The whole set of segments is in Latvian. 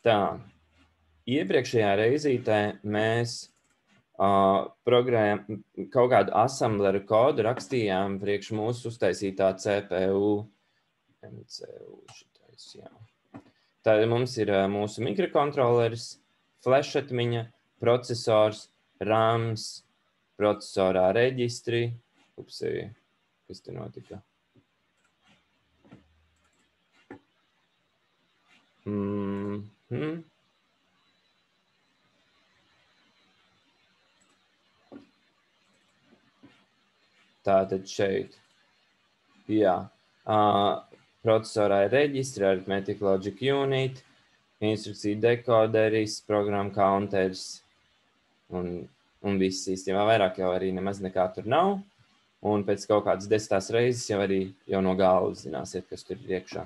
Tā, iepriekšējā reizītē mēs kaut kādu asambleru kodu rakstījām priekš mūsu uztaisītā CPU. MCU šitais, jā. Tad mums ir mūsu mikrokontroleris, flash atmiņa, procesors, RAMs, procesorā reģistri. Upsī, kas te notika? Tātad šeit. Jā. Procesorā ir reģistri, arithmetic logic unit, instrukcija dekoderis, programma counters un viss īstenībā vairāk jau arī nemaz nekā tur nav. Un pēc kaut kādas 10 reizes jau arī jau no galvas zināsiet, kas tur ir iekšā.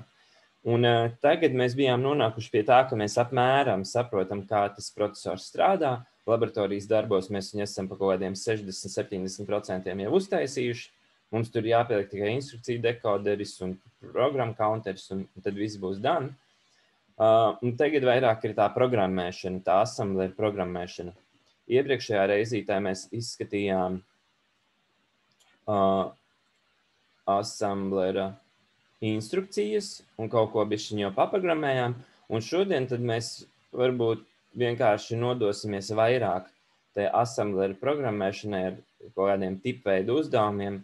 Un tagad mēs bijām nonākuši pie tā, ka mēs apmēram saprotam, kā tas procesors strādā. Laboratorijas darbos mēs viņu esam pa kaut kādiem 60–70% jau uztaisījuši. Mums tur jāpieliek tikai instrukcija dekoderis un programma counters, un tad viss būs done. Un tagad vairāk ir tā programmēšana, tā assemblera programmēšana. Iepriekšējā reizītē mēs izskatījām assemblera instrukcijas un kaut ko bišķiņ jau paprogrammējām. Un šodien tad mēs varbūt vienkārši nodosimies vairāk te assemblera programmēšanai ar kaut kādiem tipveidu uzdevumiem.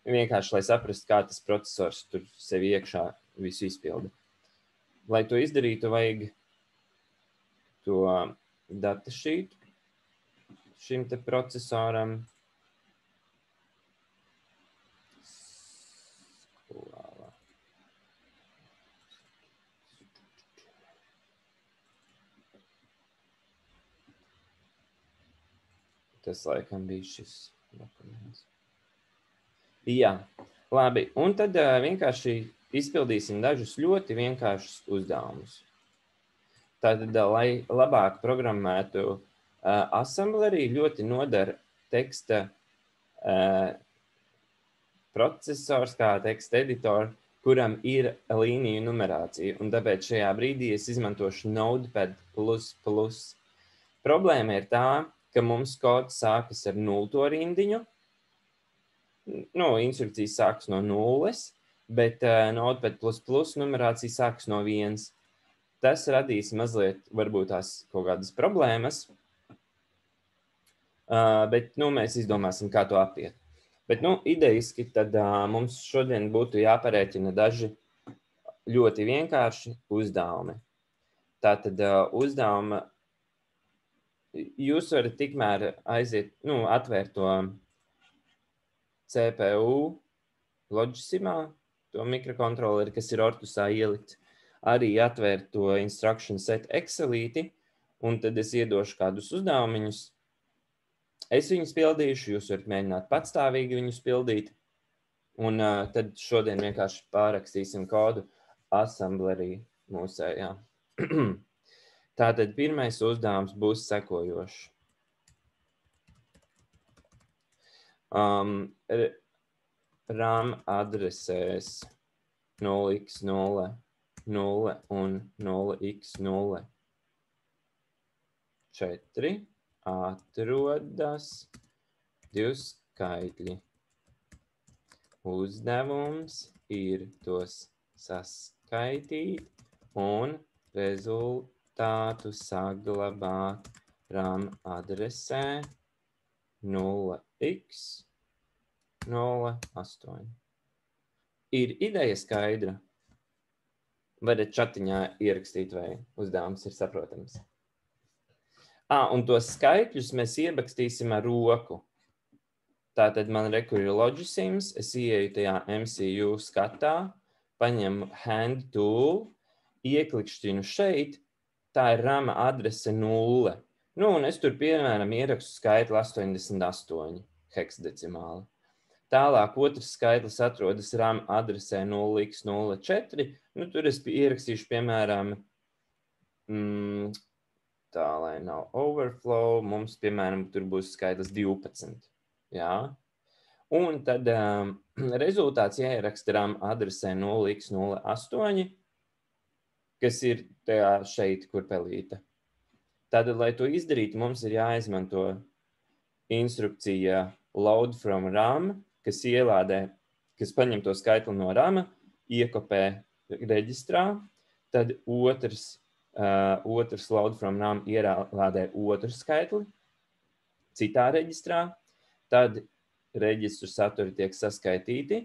Vienkārši, lai saprastu, kā tas procesors tur sevi iekšā visu izpilda. Lai to izdarītu, vajag to datasheet šim te procesoram. Tas laikam bija šis dokuments. Jā, labi. Un tad vienkārši izpildīsim dažus ļoti vienkāršus uzdevumus. Tātad, lai labāk programmētu assemblerī, ļoti nodara teksta procesors, kā teksta editor, kuram ir līniju numerācija. Un tāpēc šajā brīdī es izmantošu Notepad++. Problēma ir tā, ka mums kods sākas ar 0. rindiņu. Instrukcijas sākas no 0, bet Notepad++ numerācija sākas no 1. Tas radīs mazliet varbūt tās kaut kādas problēmas, bet mēs izdomāsim, kā to apiet. Bet idejiski tad mums šodien būtu jāparēķina daži ļoti vienkārši uzdevumi. Tātad uzdevuma jūs varat tikmēr aiziet, atvērt to CPU Logisimā, to mikrokontroleri, kas ir Ortusā ielikts, arī atvērt to instruction set Excelīti, un tad es iedošu kādus uzdevumiņus. Es viņus pildīšu, jūs varat mēģināt patstāvīgi viņus pildīt, un tad šodien vienkārši pārrakstīsim kodu assemblerī mūsējā. Tātad pirmais uzdevums būs sekojošs. RAM adresēs 0x0, 0 un 0x0. 4 atrodas 2 skaitļi. Uzdevums ir tos saskaitīt un rezultātu saglabāt RAM adresē 0x08. Ir ideja skaidra? Varat čatiņā ierakstīt, vai uzdevums ir saprotams. Un tos skaitļus mēs ierakstīsim ar roku. Tātad man rekur ir Logisims, es ieeju tajā MCU skatā, paņemu hand tool, ieklikšķinu šeit, tā ir RAM adrese 0. Un es tur, piemēram, ierakstu skaitli 88 heksdecimāli. Tālāk otrs skaitlis atrodas RAM adresē 0x04. Tur es ierakstīšu, piemēram, tā, lai nav overflow, mums, piemēram, tur būs skaitlis 12. Jā. Un tad rezultāts jāieraksta RAM adresē 0x08. kas ir tajā šeit, kur pelīte. Tātad, lai to izdarītu, mums ir jāizmanto instrukcija load from RAM, kas ielādē, kas paņem to skaitli no RAM, iekopē reģistrā, tad otrs load from RAM ielādē otru skaitli citā reģistrā, tad reģistru saturi tiek saskaitīti,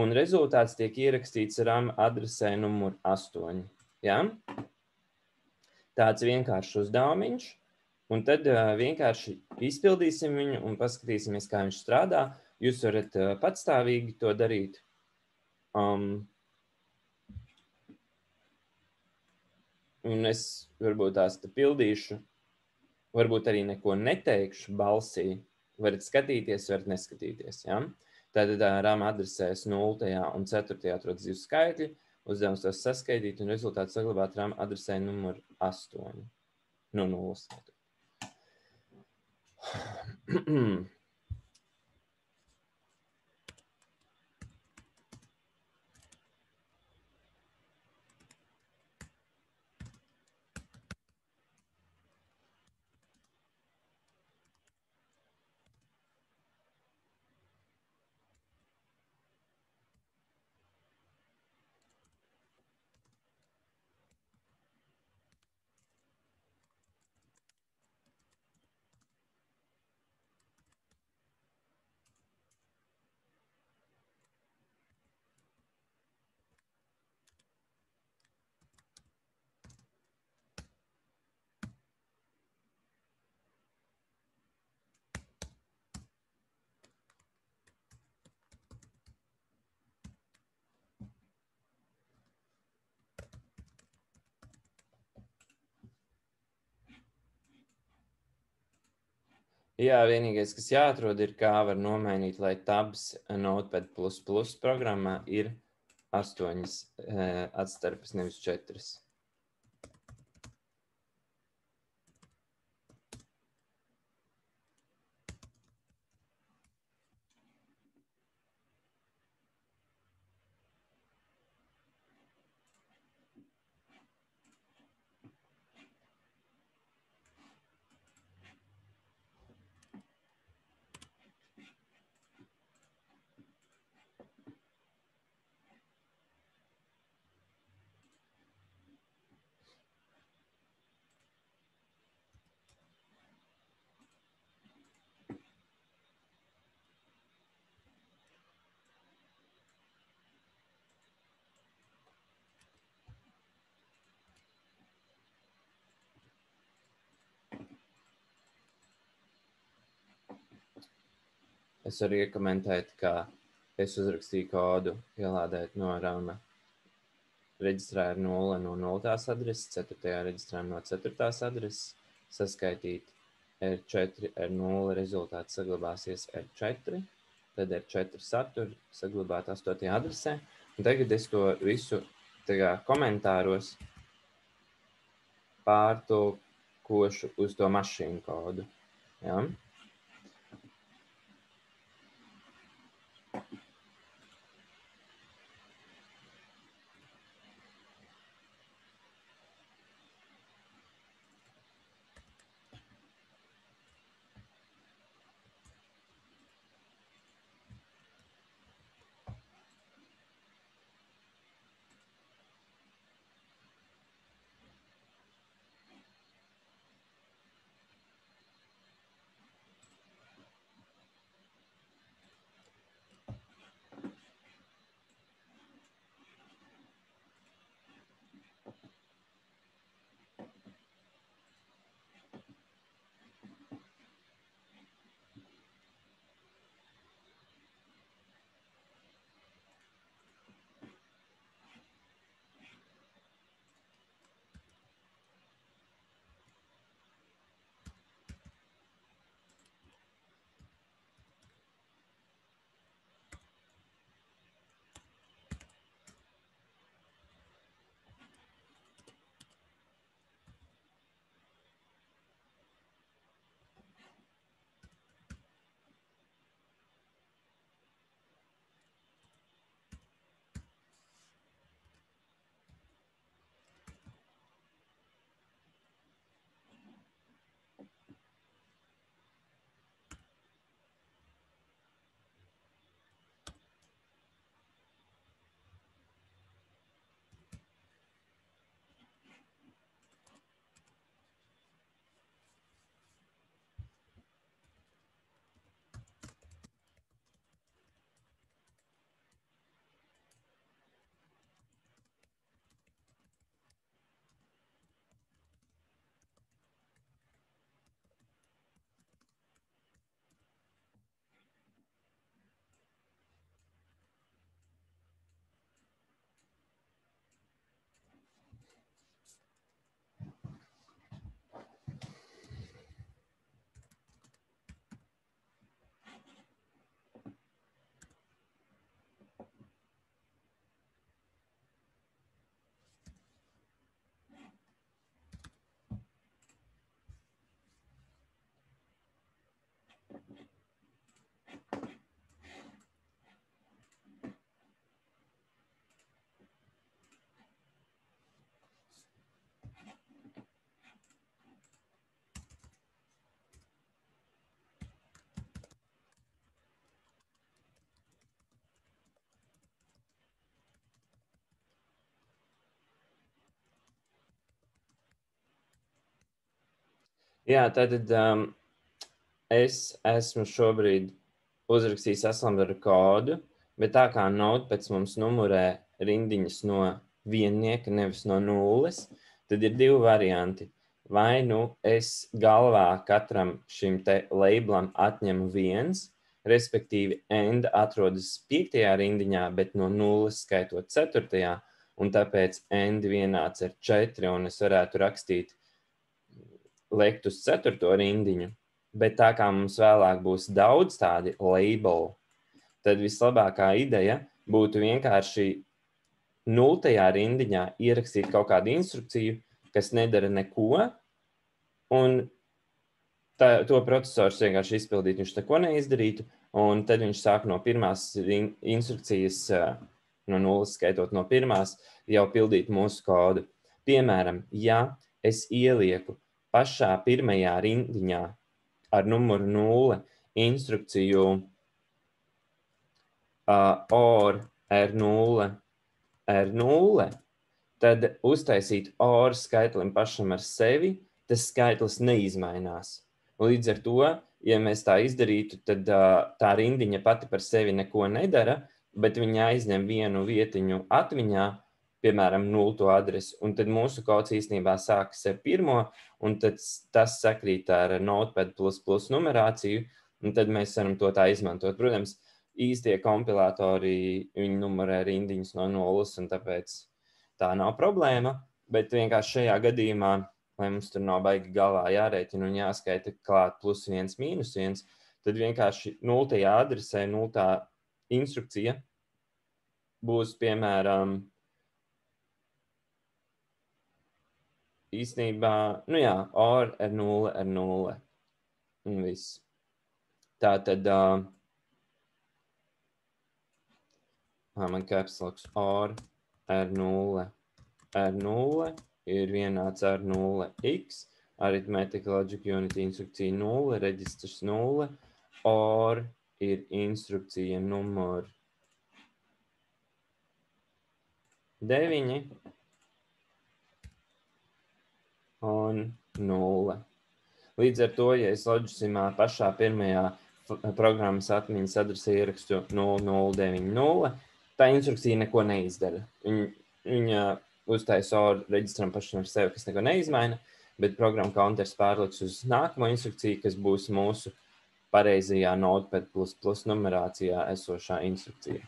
un rezultāts tiek ierakstīts RAM adresē numur 8. Ja? Tāds vienkāršs uzdevumiņš, un tad vienkārši izpildīsim viņu un paskatīsimies, kā viņš strādā. Jūs varat patstāvīgi to darīt. Un es varbūt tās te pildīšu, varbūt arī neko neteikšu balsī. Varat skatīties, varat neskatīties. Ja? Tātad RAM adresēs 0. un 4. atrodas 2 skaitļi, uzdevums tos saskaitīt un rezultātu saglabāt RAM adresē numur 8. No 0. Jā, vienīgais, kas jāatrod, ir, kā var nomainīt, lai tabs Notepad++ programmā ir 8 atstarpes, nevis 4. Es varu iekomentēt, ka es uzrakstīju kodu ielādēt no RAM. Reģistrā ir 0 no 0. adreses, 4. reģistrā no 4. adreses, saskaitīt R4, R0 rezultāts saglabāsies R4, tad R4 saturi saglabāt 8. adresē. Un tagad es to visu komentāros pārtulkošu uz to mašīnu kodu. Ja? Jā, tātad es esmu šobrīd uzrakstījis Assembler kodu, bet tā kā Notepad mums numurē rindiņas no viennieka, nevis no nulles, tad ir divi varianti. Vai nu es galvā katram šim te labelam atņemu viens, respektīvi end atrodas 5. rindiņā, bet no nulles skaitot 4. Un tāpēc end vienāds ar 4, un es varētu rakstīt lekt uz 4. rindiņu, bet tā kā mums vēlāk būs daudz tādi labeli, tad vislabākā ideja būtu vienkārši 0. rindiņā ierakstīt kaut kādu instrukciju, kas nedara neko, un to procesors vienkārši izpildīt, viņš neko neizdarītu, un tad viņš sāk no pirmās instrukcijas, no nulles skaitot no pirmās, jau pildīt mūsu kodu. Piemēram, ja es ielieku pašā pirmajā rindiņā ar numuru 0 instrukciju OR R0, tad uztaisīt OR skaitlim pašam ar sevi, tas skaitlis neizmainās. Līdz ar to, ja mēs tā izdarītu, tad tā rindiņa pati par sevi neko nedara, bet viņa aizņem vienu vietiņu atmiņā, piemēram, 0. adresi, un tad mūsu kods īstenībā sākas ar 1, un tad tas sakrīt ar Notepad++ numerāciju, un tad mēs varam to tā izmantot. Protams, īstie kompilātori, viņi numurē rindiņas no nulles, un tāpēc tā nav problēma, bet vienkārši šajā gadījumā, lai mums tur nav baigi galvā jārēķina un jāskaita klāt +1, -1, tad vienkārši 0. adresē, 0. instrukcija būs, piemēram, īstenībā, nu jā, OR R0, un viss. Tā tad, man caps locks OR R0 ir vienāds ar 0x, Arithmetic Logic Unit instrukcija 0, reģistrs 0, OR ir instrukcija numur 9 un 0. Līdz ar to, ja es Logisimā pašā pirmajā programmas atmiņas adresē ierakstu 0090, tā instrukcija neko neizdara. Viņa uztaisa OR reģistram pašam ar sevi, kas neko neizmaina, bet programma counters pārliks uz nākamo instrukciju, kas būs mūsu pareizajā Notepad++ numerācijā esošā instrukcija.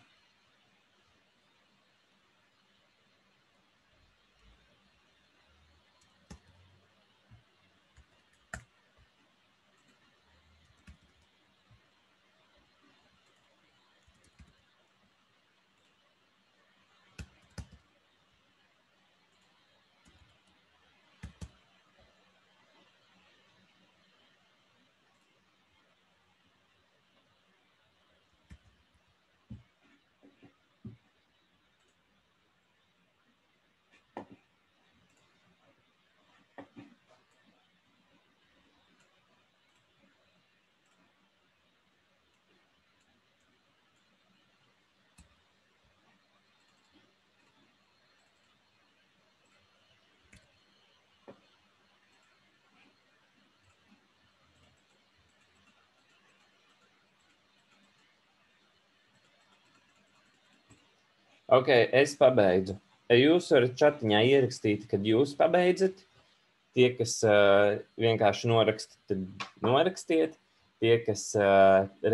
Ok, es pabeidzu. Jūs varat čatiņā ierakstīt, kad jūs pabeidzat. Tie, kas vienkārši noraksta, tad norakstiet. Tie, kas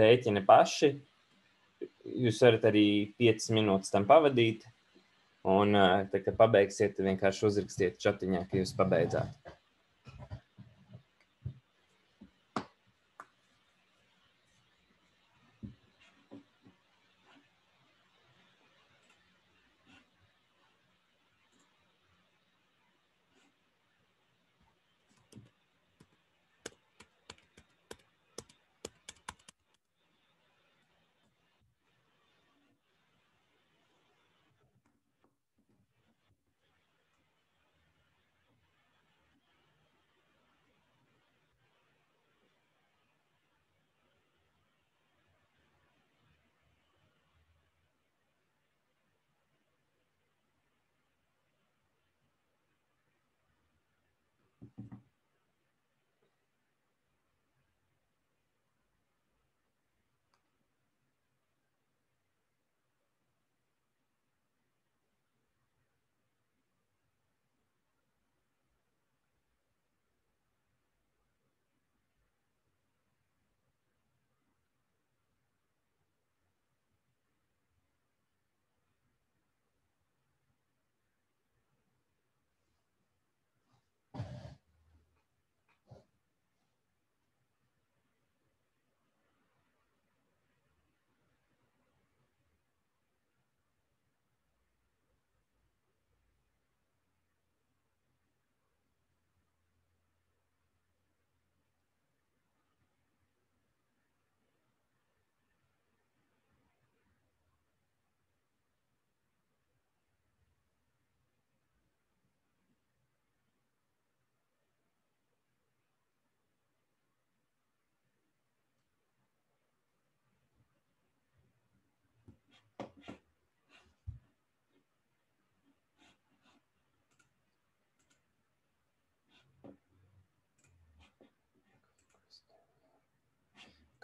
rēķina paši, jūs varat arī 5 minūtes tam pavadīt. Un tad, kad pabeigsiet, tad vienkārši uzrakstiet čatiņā, ka jūs pabeidzāt.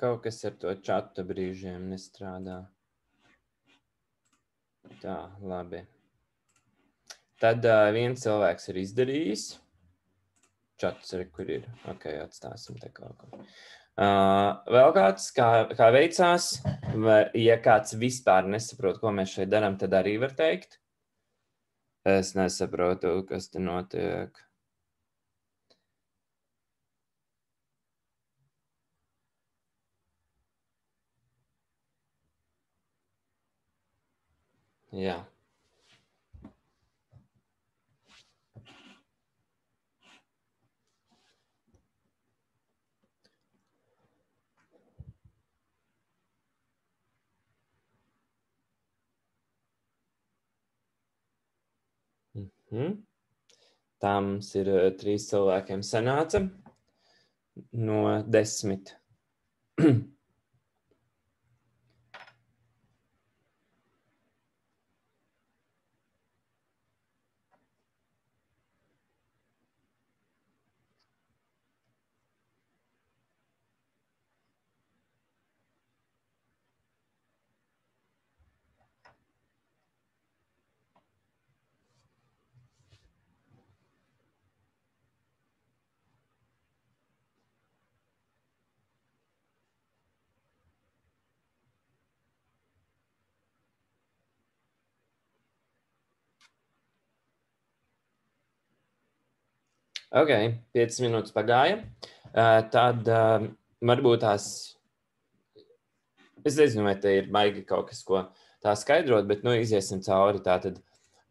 Kaut kas ar to čatu brīžiem nestrādā. Tā, labi. Tad viens cilvēks ir izdarījis. Čats arī, kur ir. Ok, atstāsim te kaut ko. Vēl kāds, kā veicās, vai, ja kāds vispār nesaprot, ko mēs šeit darām, tad arī var teikt. Es nesaprotu, kas te notiek. Jā. Tams ir 3 cilvēkiem sanāca no 10. Ok, 5 minūtes pagāja. Tad varbūt tās, es nezinu, vai te ir baigi kaut kas, ko tā skaidrot, bet nu iziesim cauri. Tātad,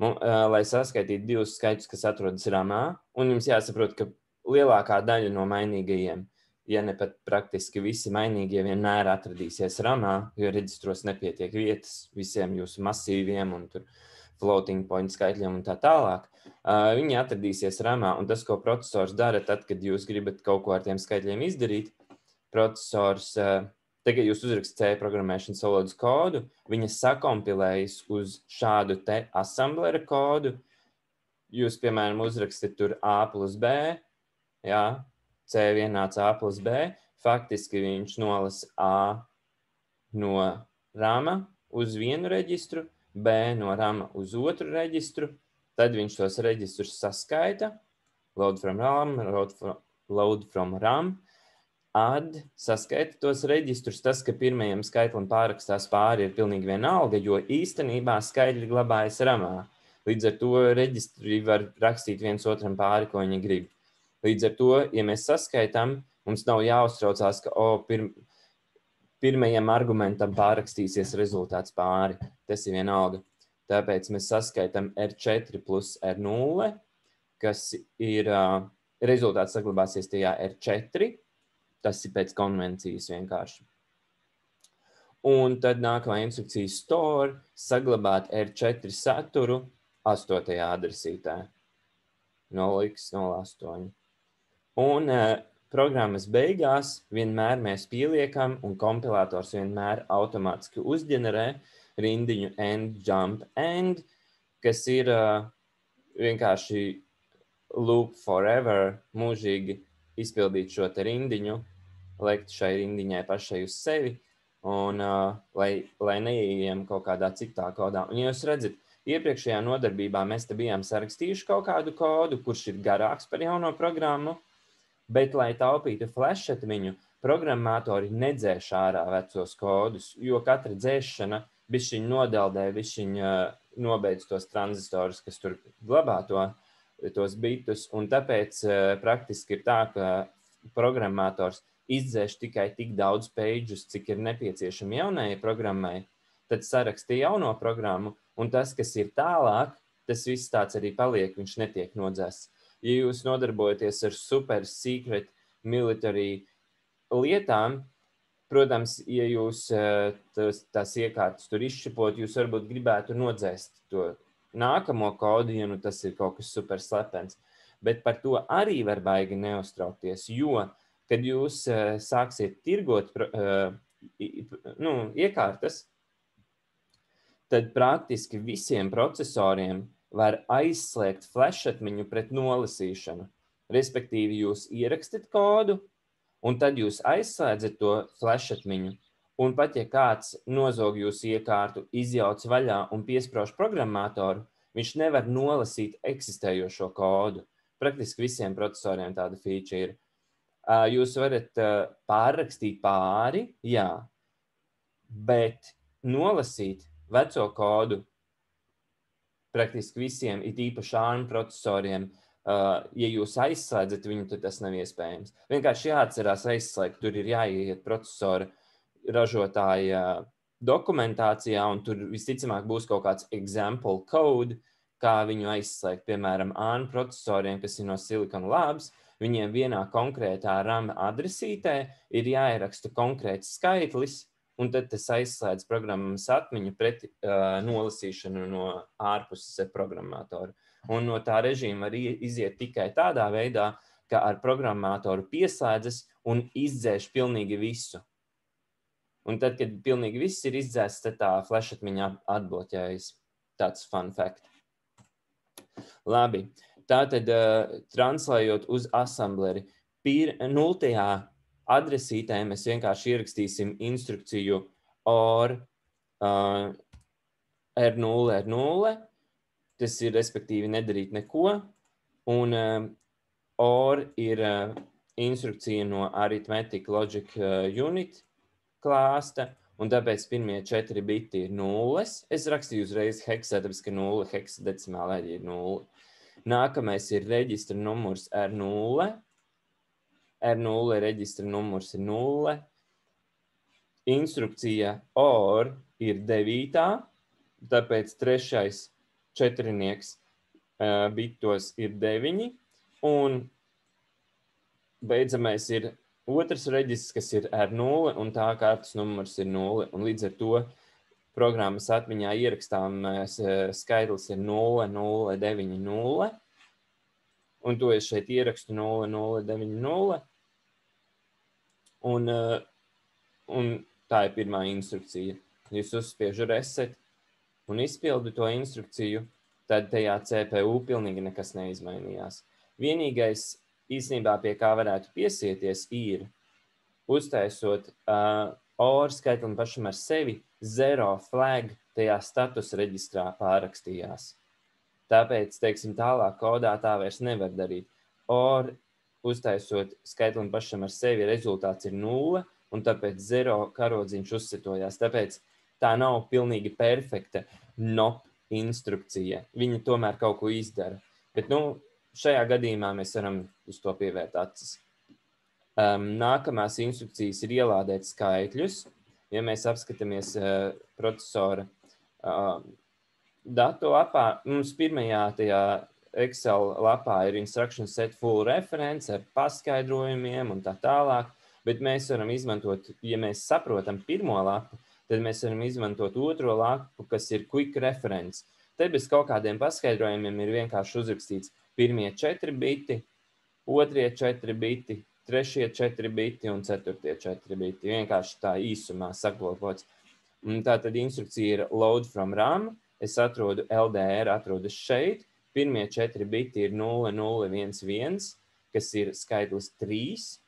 lai saskaitītu 2 skaitļus, kas atrodas ramā, un jums jāsaprot, ka lielākā daļa no mainīgajiem, ja ne pat praktiski visi mainīgie, vienmēr atradīsies ramā, jo reģistros nepietiek vietas visiem jūsu masīviem un tur floating point skaitļiem un tā tālāk. Viņi atradīsies ramā, un tas, ko procesors dara, tad, kad jūs gribat kaut ko ar tiem skaitļiem izdarīt, procesors, tagad jūs uzrakstat C programmēšanas valodas kodu, viņa sakompilējas uz šādu te assemblera kodu. Jūs, piemēram, uzrakstat tur A plus B, jā, C vienāds A plus B, faktiski viņš nolasa A no rama uz vienu reģistru, B no rama uz otru reģistru, tad viņš tos reģistrus saskaita, load from RAM, add, saskaita tos reģistrus, tas, ka pirmajam skaitlim pārrakstās pāri ir pilnīgi vienalga, jo īstenībā skaitļi glabājas ramā. Līdz ar to reģistri var rakstīt viens otram pāri, ko viņi grib. Līdz ar to, ja mēs saskaitām, mums nav jāuztraucās, ka pirmajam argumentam pārrakstīsies rezultāts pāri. Tas ir vienalga. Tāpēc mēs saskaitām R4 plus R0, kas ir rezultāts saglabāsies tajā R4. Tas ir pēc konvencijas vienkārši. Un tad nākamā instrukcija store saglabāt R4 saturu 8. adresītē. 0x08. Un programmas beigās vienmēr mēs pieliekam un kompilators vienmēr automātiski uzģenerē rindiņu end, jump, end, kas ir vienkārši loop forever, mūžīgi izpildīt šo te rindiņu, lekt šai rindiņai pašai uz sevi, un lai neieejam kaut kādā citā kodā. Un jūs redzat, iepriekšējā nodarbībā mēs te bijām sarakstījuši kaut kādu kodu, kurš ir garāks par jauno programmu, bet, lai taupītu flash atmiņu, programmatori nedzēš ārā vecos kodus, jo katra dzēšana bišķiņ nodeldē, bišķiņ nobeidz tos tranzistorus, kas tur glabā tos bitus, un tāpēc praktiski ir tā, ka programmators izdzēš tikai tik daudz pages, cik ir nepieciešami jaunajai programmai, tad saraksta jauno programmu, un tas, kas ir tālāk, tas viss tāds arī paliek, viņš netiek nodzēsts. Ja jūs nodarbojaties ar super secret military lietām, protams, ja jūs tās iekārtas tur izšķipot, jūs varbūt gribētu nodzēst to nākamo kodu, ja nu tas ir kaut kas super slepens. Bet par to arī var baigi neuztraukties, jo, kad jūs sāksiet tirgot iekārtas, tad praktiski visiem procesoriem var aizslēgt flash atmiņu pret nolasīšanu. Respektīvi, jūs ierakstat kodu, Un tad jūs aizslēdzat to flashatiņu, un pat ja kāds nozog jūsu iekārtu, izjauc vaļā un piesprauž programmatoru, viņš nevar nolasīt eksistējošo kodu. Praktiski visiem procesoriem tāda feature ir. Jūs varat pārrakstīt pāri, jā, bet nolasīt veco kodu praktiski visiem, it īpaši ARM procesoriem, ja jūs aizslēdzat viņu, tad tas nav iespējams. Vienkārši jāatcerās aizslēgt, tur ir jāiet procesora ražotāja dokumentācijā, un tur visticamāk būs kaut kāds example code, kā viņu aizslēgt. Piemēram, ARM procesoriem, kas ir no Silicon Labs, viņiem vienā konkrētā RAM adresītē ir jāieraksta konkrēts skaitlis, un tad tas aizslēdz programmas atmiņu pret nolasīšanu no ārpuses programmatoru. Un no tā režīma var iziet tikai tādā veidā, ka ar programmatoru pieslēdzas un izdzēš pilnīgi visu. Un tad, kad pilnīgi viss ir izdzēsts, tad tā flashatmiņa atbloķējas. Tāds fun fact. Labi, tātad translējot uz assembleri, 0. adresītē mēs vienkārši ierakstīsim instrukciju OR R0, tas ir respektīvi nedarīt neko, un OR ir instrukcija no Arithmetic Logic Unit klāsta, un tāpēc pirmie 4 biti ir 0. Es rakstīju uzreiz heksā, tāpēc, ka 0 heksadecimālē ir 0. Nākamais ir reģistra numurs R0. R0 reģistra numurs ir 0. Instrukcija OR ir 9. Tāpēc 3. četrinieks bitos ir 9. Un beidzamais ir otrs reģistrs, kas ir R0, un tā kārtas numurs ir 0. Un līdz ar to programmas atmiņā ierakstāmais skaitlis ir 0090. Un to es šeit ierakstu 0090. Un tā ir pirmā instrukcija. Jūs uzspiežu reset un izpildu to instrukciju, tad tajā CPU pilnīgi nekas neizmainījās. Vienīgais īstenībā pie kā varētu piesieties ir uztaisot OR skaitlim pašam ar sevi 0 flag tajā status reģistrā pārrakstījās. Tāpēc, teiksim, tālāk kodā tā vairs nevar darīt. OR uztaisot skaitlim pašam ar sevi rezultāts ir 0, un tāpēc 0 karodziņš uzsitojās. Tāpēc tā nav pilnīgi perfekta NOP instrukcija. Viņa tomēr kaut ko izdara. Bet, šajā gadījumā mēs varam uz to pievērt acis. Nākamās instrukcijas ir ielādēt skaitļus. Ja mēs apskatāmies procesora datu lapā, mums pirmajā tajā Excel lapā ir instruction set full reference ar paskaidrojumiem un tā tālāk, bet mēs varam izmantot, ja mēs saprotam pirmo lapu, tad mēs varam izmantot otro lapu, kas ir quick reference. Te bez kaut kādiem paskaidrojumiem ir vienkārši uzrakstīts pirmie 4 biti, otrie 4 biti, trešie 4 biti un ceturtie 4 biti. Vienkārši tā īsumā saklopots. Tātad instrukcija ir load from RAM. Es atrodu LDR, atrodu šeit. Pirmie 4 biti ir 0011, kas ir skaitlis 3.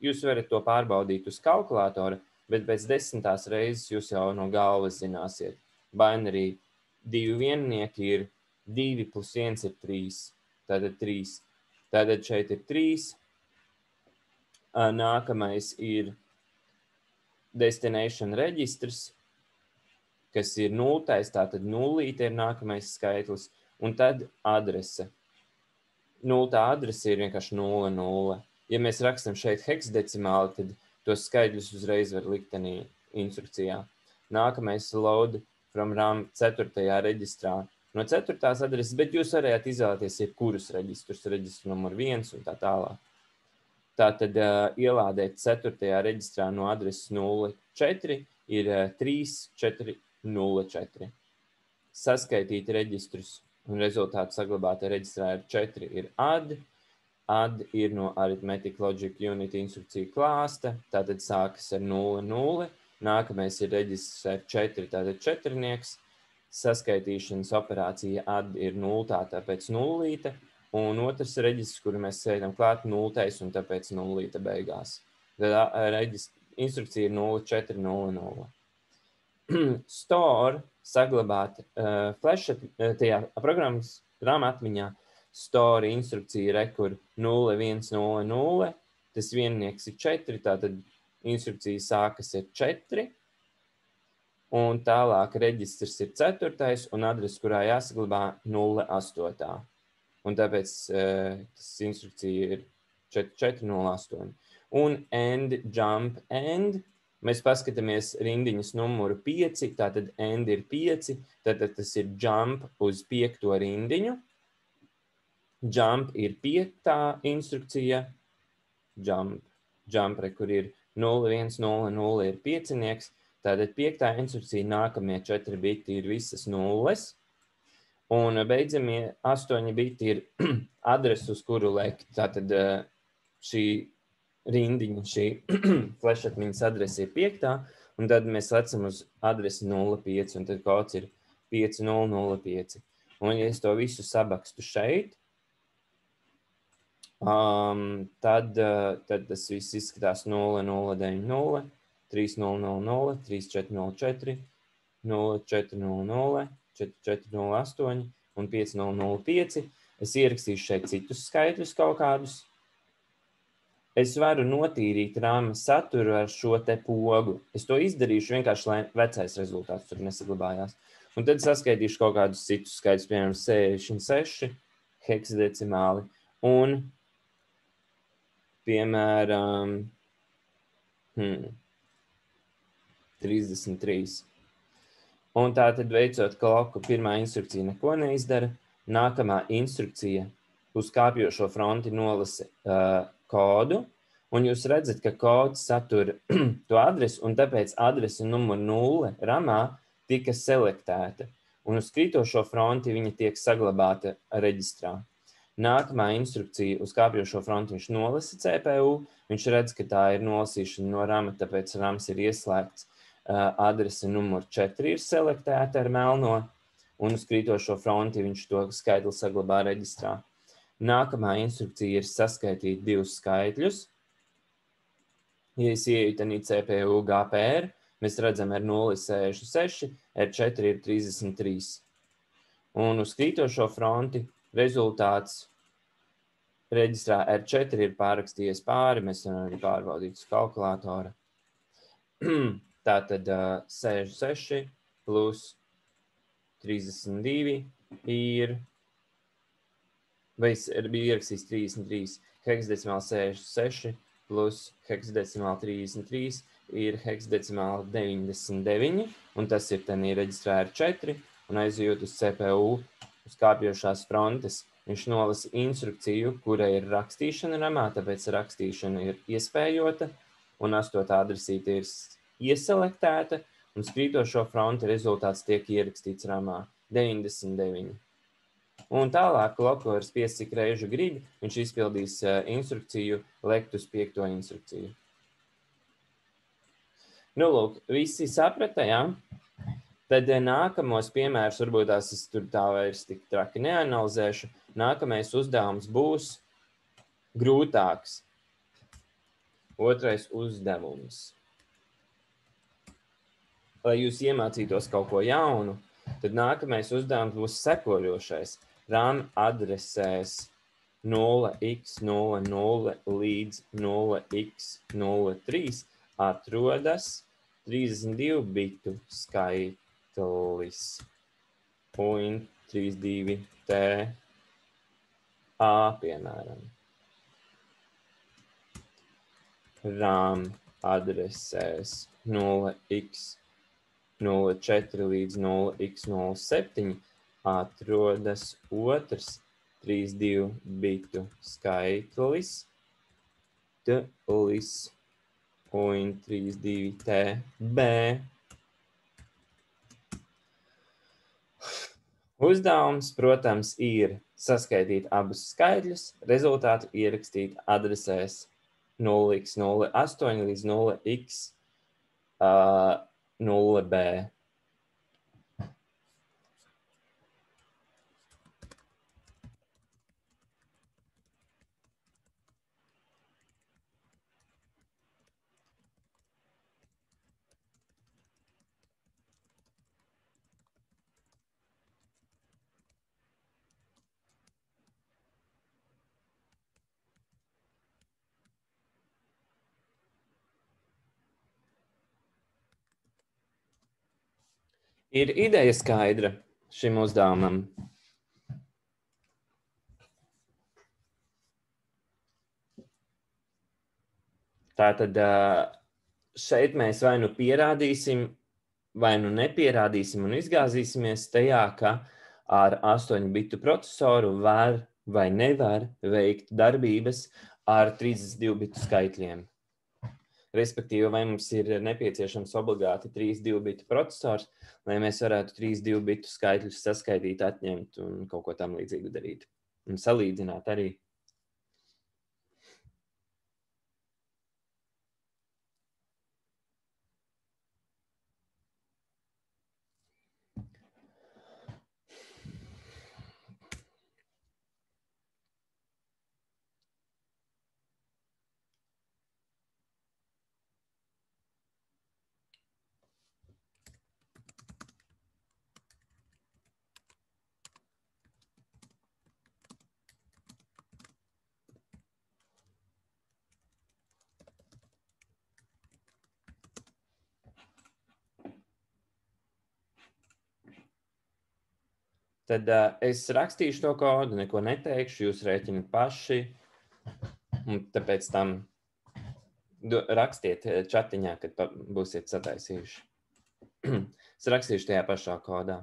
Jūs varat to pārbaudīt uz kalkulātora, bet pēc 10. reizes jūs jau no galvas zināsiet. Binary 2 viennieki ir 2 plus 1 ir 3. Tātad 3. Tātad šeit ir 3. Nākamais ir destination registrs, kas ir 0, tātad 0 ir nākamais skaitlis, un tad adrese. 0. adrese ir vienkārši 00. Ja mēs rakstam šeit heksadecimāli, tad tos skaitļus uzreiz var likt tenī instrukcijā. Nākamais load from RAM 4. reģistrā no 4. adreses, bet jūs varētu izvēlēties jebkurus reģistrus, reģistru numuru 1 un tā tālāk. Tātad ielādēt 4. reģistrā no adreses 04 ir 3404. Saskaitīt reģistrus un rezultātu saglabāt reģistrā ir 4 ir add. Add ir no Arithmetic Logic Unit instrukcija klāsta, tātad sākas ar 00. Nākamais ir reģistrs ar 4, tātad četrnieks. Saskaitīšanas operācija add ir 0, tāpēc 0. Un otrs reģistrs, kuru mēs sēdam klāt, 0, un tāpēc 0 beigās. Tad instrukcija ir 0400. Store saglabāt tajā programmas RAM atmiņā store instrukcija rekur 0100, tas viennieks ir 4, tātad instrukcija sākas ar 4, un tālāk reģistrs ir 4. un adrese, kurā jāsaglabā 08. Un tāpēc tas instrukcija ir 4408. Un end, jump, end. Mēs paskatāmies rindiņas numuru 5, tātad end ir 5, tātad tas ir jump uz 5. rindiņu. Jump ir 5. instrukcija. Jump, kur ir 0100 ir 5-nieks. Tātad 5. instrukcija nākamie 4 biti ir visas nulles. Un beidzamie 8 biti ir adrese, uz kuru lekt. Tātad šī rindiņa, šī flešatmiņas adrese ir 5. Un tad mēs lecam uz adresi 05, un tad kods ir 5005. Un ja es to visu sabakstu šeit, tad tas viss izskatās 0090, 3000, 3404, 0400, 4408 un 5005. Es ierakstīšu šeit citus skaitļus kaut kādus. Es varu notīrīt RAM saturu ar šo te pogu. Es to izdarīšu vienkārši, lai vecais rezultāts tur nesaglabājās. Un tad saskaitīšu kaut kādus citus skaitļus, piemēram, 66 heksadecimāli un, piemēram, 33. Un tā tad veicot kloku, pirmā instrukcija neko neizdara. Nākamā instrukcija uz kāpjošo fronti nolasa kodu, un jūs redzat, ka kods satur to adresi, un tāpēc adrese numur 0 ramā tika selektēta, un uz krītošo fronti viņa tiek saglabāta reģistrā. Nākamā instrukcija uz kāpjošo fronti viņš nolasa CPU, viņš redz, ka tā ir nolasīšana no rama, tāpēc rams ir ieslēgts, adrese numur 4 ir selektēta ar melno, un uz krītošo fronti viņš to skaitli saglabā reģistrā. Nākamā instrukcija ir saskaitīt divus skaitļus. Ja es ieeju tanī CPU GPR, mēs redzam R0 ir 66, R4 ir 33. Un uz krītošo fronti rezultāts reģistrā R4 ir pārrakstījies pāri, mēs varam arī pārbaudīt uz kalkulātora. Tātad 66 plus 32 ir... Vai es biju ierakstījis 33, heksadecimāli 66 plus heksadecimāli 33 ir heksadecimāli 99, un tas ir tanī reģistrā R4, un aizjūt uz CPU, uz kāpjošās frontes, viņš nolasa instrukciju, kura ir rakstīšana ramā, tāpēc rakstīšana ir iespējota, un 8. adresīte ir ieselektēta, un sprītošo fronti rezultāts tiek ierakstīts ramā 99. Un tālāk kloku var spiest cik reižu grib, viņš izpildīs instrukciju lekt uz 5. instrukciju. Nu, lūk, visi saprata, jā? Tad nākamos piemērus, varbūt tās es tur tā vairs tik traki neanalizēšu, nākamais uzdevums būs grūtāks. Otrais uzdevums. Lai jūs iemācītos kaut ko jaunu, tad nākamais uzdevums būs sekojošais. RAM adresēs 0x00 līdz 0x03 atrodas 32 bitu skaitlis. Un 32T A, piemēram. RAM adresēs 0x04 līdz 0x07 atrodas otrs 32 bitu skaitlis, tlis un 32TB. Uzdevums, protams, ir saskaitīt abus skaitļus, rezultātu ierakstīt adresēs 0x08 līdz 0x0B. Ir ideja skaidra šim uzdevumam. Tātad šeit mēs vai nu pierādīsim, vai nu nepierādīsim un izgāzīsimies tajā, ka ar 8 bitu procesoru var vai nevar veikt darbības ar 32 bitu skaitļiem. Respektīvi, vai mums ir nepieciešams obligāti 32 bitu procesors, lai mēs varētu 32 bitu skaitļus saskaitīt, atņemt un kaut ko tam līdzīgu darīt. Un salīdzināt arī. Tad es rakstīšu to kodu, neko neteikšu, jūs rēķinat paši. Un tāpēc tam rakstiet čatiņā, kad būsiet sataisījuši. Es rakstīšu tajā pašā kodā.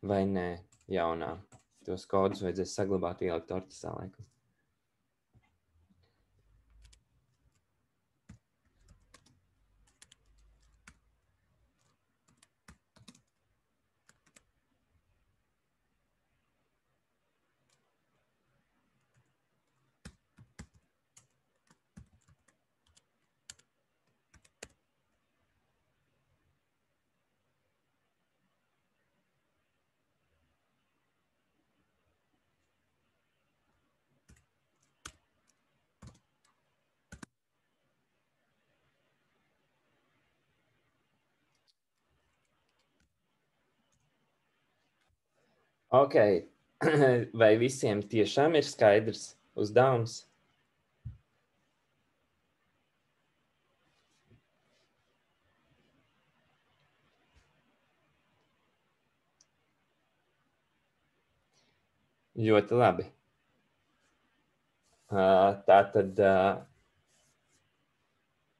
Vai nē, jaunā. Tos kodus vajadzēs saglabāt, ielikt ortisā laikam. Ok, vai visiem tiešām ir skaidrs uzdevums? Ļoti labi. Tātad,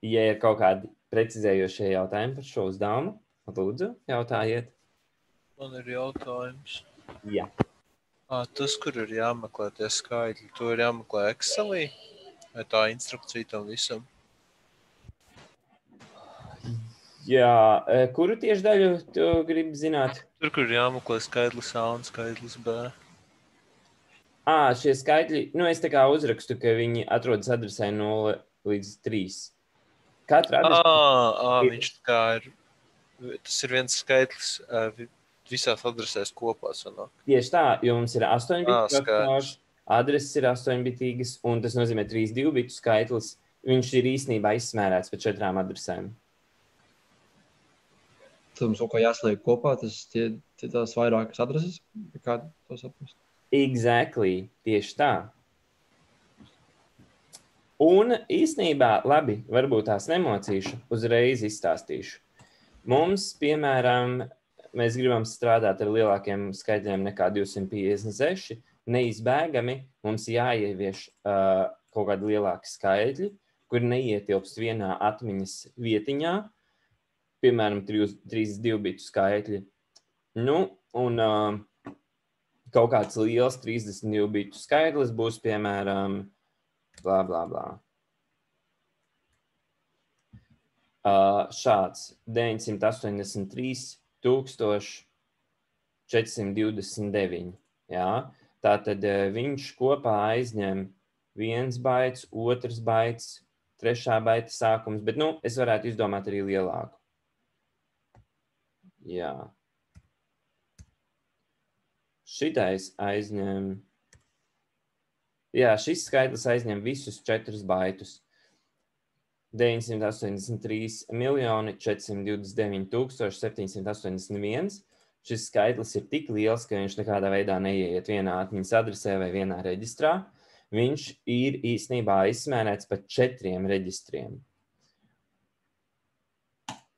ja ir kaut kādi precizējošie jautājumi par šo uzdevumu, lūdzu, jautājiet. Man ir jautājums. Jā. Tas, kur ir jāmeklē tie skaitļi, to ir jāmeklē Excelī? Vai tā instrukcija tam visam? Jā, kuru tieši daļu tu gribi zināt? Tur, kur ir jāmeklē skaitlis A un skaitlis B. Šie skaitļi, es tā kā uzrakstu, ka viņi atrodas adresē 0 līdz 3. Katra adrese... Viņš tā kā ir, tas ir viens skaitlis visās adresēs kopā sanāk. Tieši tā, jo mums ir 8 bitu procesors, adreses ir 8-bitīgas, un tas nozīmē 32 bitu skaitlis. Viņš ir īstenībā izsmērēts pa 4 adresēm. Tad mums kaut kā jāsliek kopā, tās vairākas adreses, kā to saprast? Exactly, tieši tā. Un īstenībā, labi, varbūt tās nemocīšu, uzreiz izstāstīšu. Mums, piemēram, mēs gribam strādāt ar lielākiem skaitļiem nekā 256, neizbēgami mums jāievieš kaut kādi lielāki skaitļi, kuri neietilpst vienā atmiņas vietiņā, piemēram, 32 bitu skaitļi. Un kaut kāds liels 32 bitu skaitlis būs, piemēram, blā, blā, blā. Šāds 983 429. Jā? Tātad viņš kopā aizņem 1 baits, 2 baits, 3 baita sākums, bet es varētu izdomāt arī lielāku. Jā. Šitais aizņem... Jā, šis skaitlis aizņem visus 4 baitus. 983 429 781. Šis skaitlis ir tik liels, ka viņš nekādā veidā neieiet vienā atmiņas adresē vai vienā reģistrā. Viņš ir īstenībā izsmērēts pa 4 reģistriem.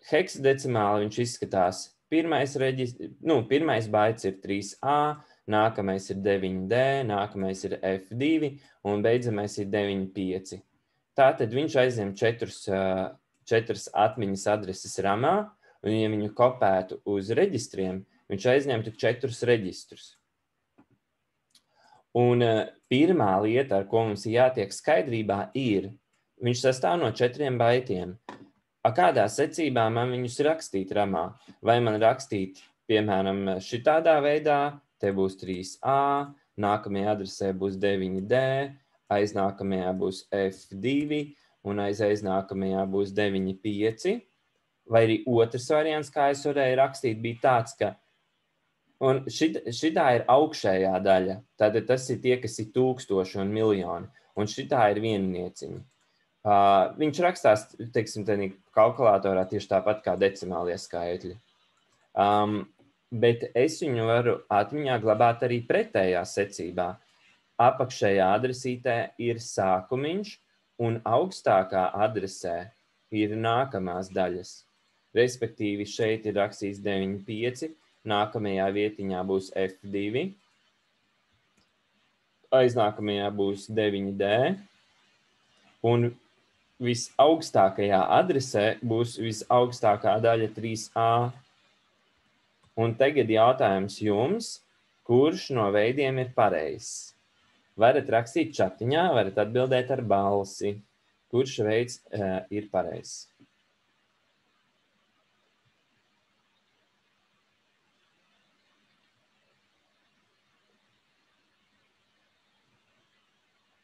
heksadecimāli viņš izskatās. Pirmais baits ir 3A, nākamais ir 9D, nākamais ir F2 un beidzamais ir 9.5. Tātad viņš aizņem 4 atmiņas adreses ramā, un ja viņu kopētu uz reģistriem, viņš aizņemtu 4 reģistrus. Un pirmā lieta, ar ko mums jātiek skaidrībā, ir, viņš sastāv no 4 baitiem. Kādā secībā man viņus rakstīt ramā? Vai man rakstīt, piemēram, šitādā veidā, te būs 3A, nākamajā adresē būs 9D, aiznākamajā būs F2 un aiznākamajā būs 9.5. Vai arī otrs variants, kā es varēju rakstīt, bija tāds, ka un šitā ir augšējā daļa. Tātad tas ir tie, kas ir 1000 un miljoni. Un šitā ir viennieciņa. Viņš rakstās, teiksim, kalkulatorā tieši tāpat kā decimālie skaitļi. Bet es viņu varu atmiņā glabāt arī pretējā secībā. Apakšējā adresītē ir sākumiņš un augstākā adresē ir nākamās daļas. Respektīvi šeit ir rakstīts 9.5, nākamajā vietiņā būs F2, aiznākamajā būs 9D, un visaugstākajā adresē būs visaugstākā daļa 3A. Un tagad jautājums jums, kurš no veidiem ir pareizs? Varat rakstīt čatiņā, varat atbildēt ar balsi. Kurš veids ir pareizs?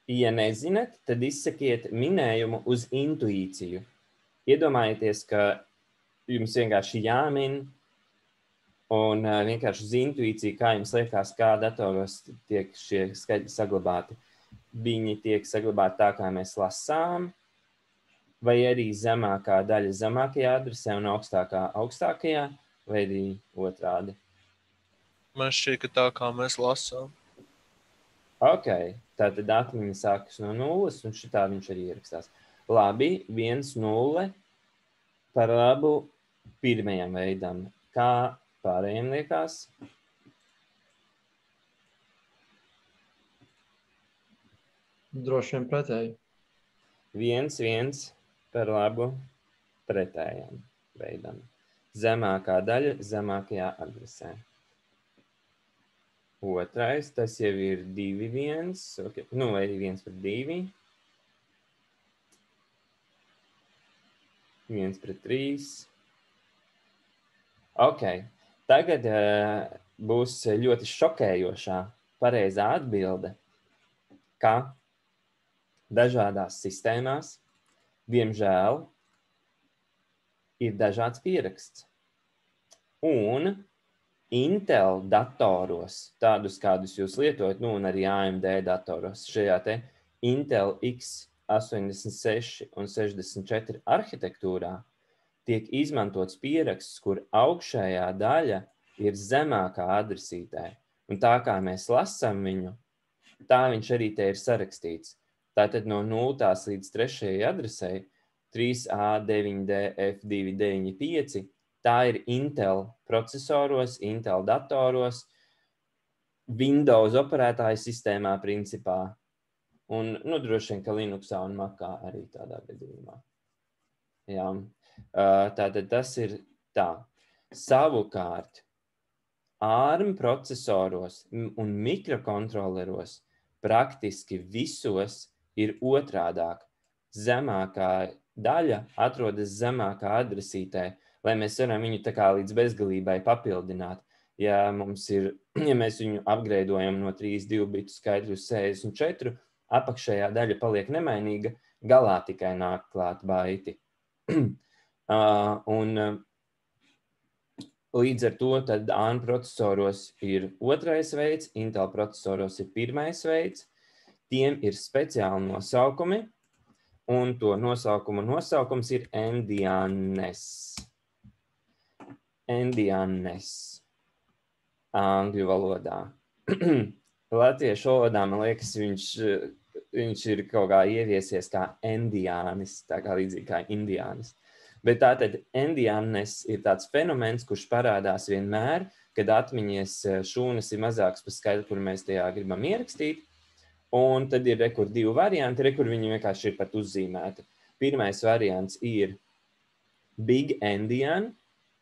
Ja nezināt, tad izsakiet minējumu uz intuīciju. Iedomājieties, ka jums vienkārši jāmin un vienkārši uz intuīciju, kā jums liekas, kā datoros tiek šie skaļi saglabāti. Viņi tiek saglabāti tā, kā mēs lasām, vai arī zemākā daļa zemākajā adresē un augstākā augstākajā, vai arī otrādi. Man šķiet, ka tā kā mēs lasām. Ok, tātad atmiņa sākas no 0, un šitā viņš arī ierakstās. Labi, 1-0 par labu pirmajam veidam. Kā pārējiem liekas? Droši vien pretēji. 1-1 par labu pretējam veidam. Zemākā daļa zemākajā adresē. Otrais, tas jau ir 2-1, okay. Vai 1-2. 1-3. Ok, tagad būs ļoti šokējošā pareizā atbilde, ka dažādās sistēmās, diemžēl, ir dažāds pieraksts. Un Intel datoros, tādus, kādus jūs lietojat, un arī AMD datoros, šajā te Intel x86 un 64 arhitektūrā tiek izmantots pieraksts, kur augšējā daļa ir zemākā adresītē. Un tā kā mēs lasām viņu, tā viņš arī te ir sarakstīts. Tātad no 0. līdz 3. adresei 3A, 9D, F2, 9.5. Tā ir Intel procesoros, Intel datoros, Windows operētāju sistēmā principā. Un, droši vien, ka Linuxā un Macā arī tādā gadījumā. Jā. Tātad tas ir tā. Savukārt, ARM procesoros un mikrokontroleros praktiski visos ir otrādāk. Zemākā daļa atrodas zemākā adresītē, lai mēs varam viņu tā kā līdz bezgalībai papildināt. Ja mēs viņu upgradeojam no 32 bitu skaitļu uz 64, apakšējā daļa paliek nemainīga, galā tikai nāk klāt baiti. Un līdz ar to tad ARM procesoros ir otrais veids, Intel procesoros ir pirmais veids. Tiem ir speciāli nosaukumi, un to nosaukums ir Endianes. Endianes angļu valodā. Latviešu valodā, man liekas, viņš ir kaut kā ieviesies kā Endiānis, tā kā līdzīgi kā Indiānis. Bet tātad endianness ir tāds fenomens, kurš parādās vienmēr, kad atmiņas šūnas ir mazāks par skaitu, kur mēs tajā gribam ierakstīt. Un tad ir rekur 2 varianti, rekur viņi vienkārši ir pat uzzīmēti. Pirmais variants ir big endian,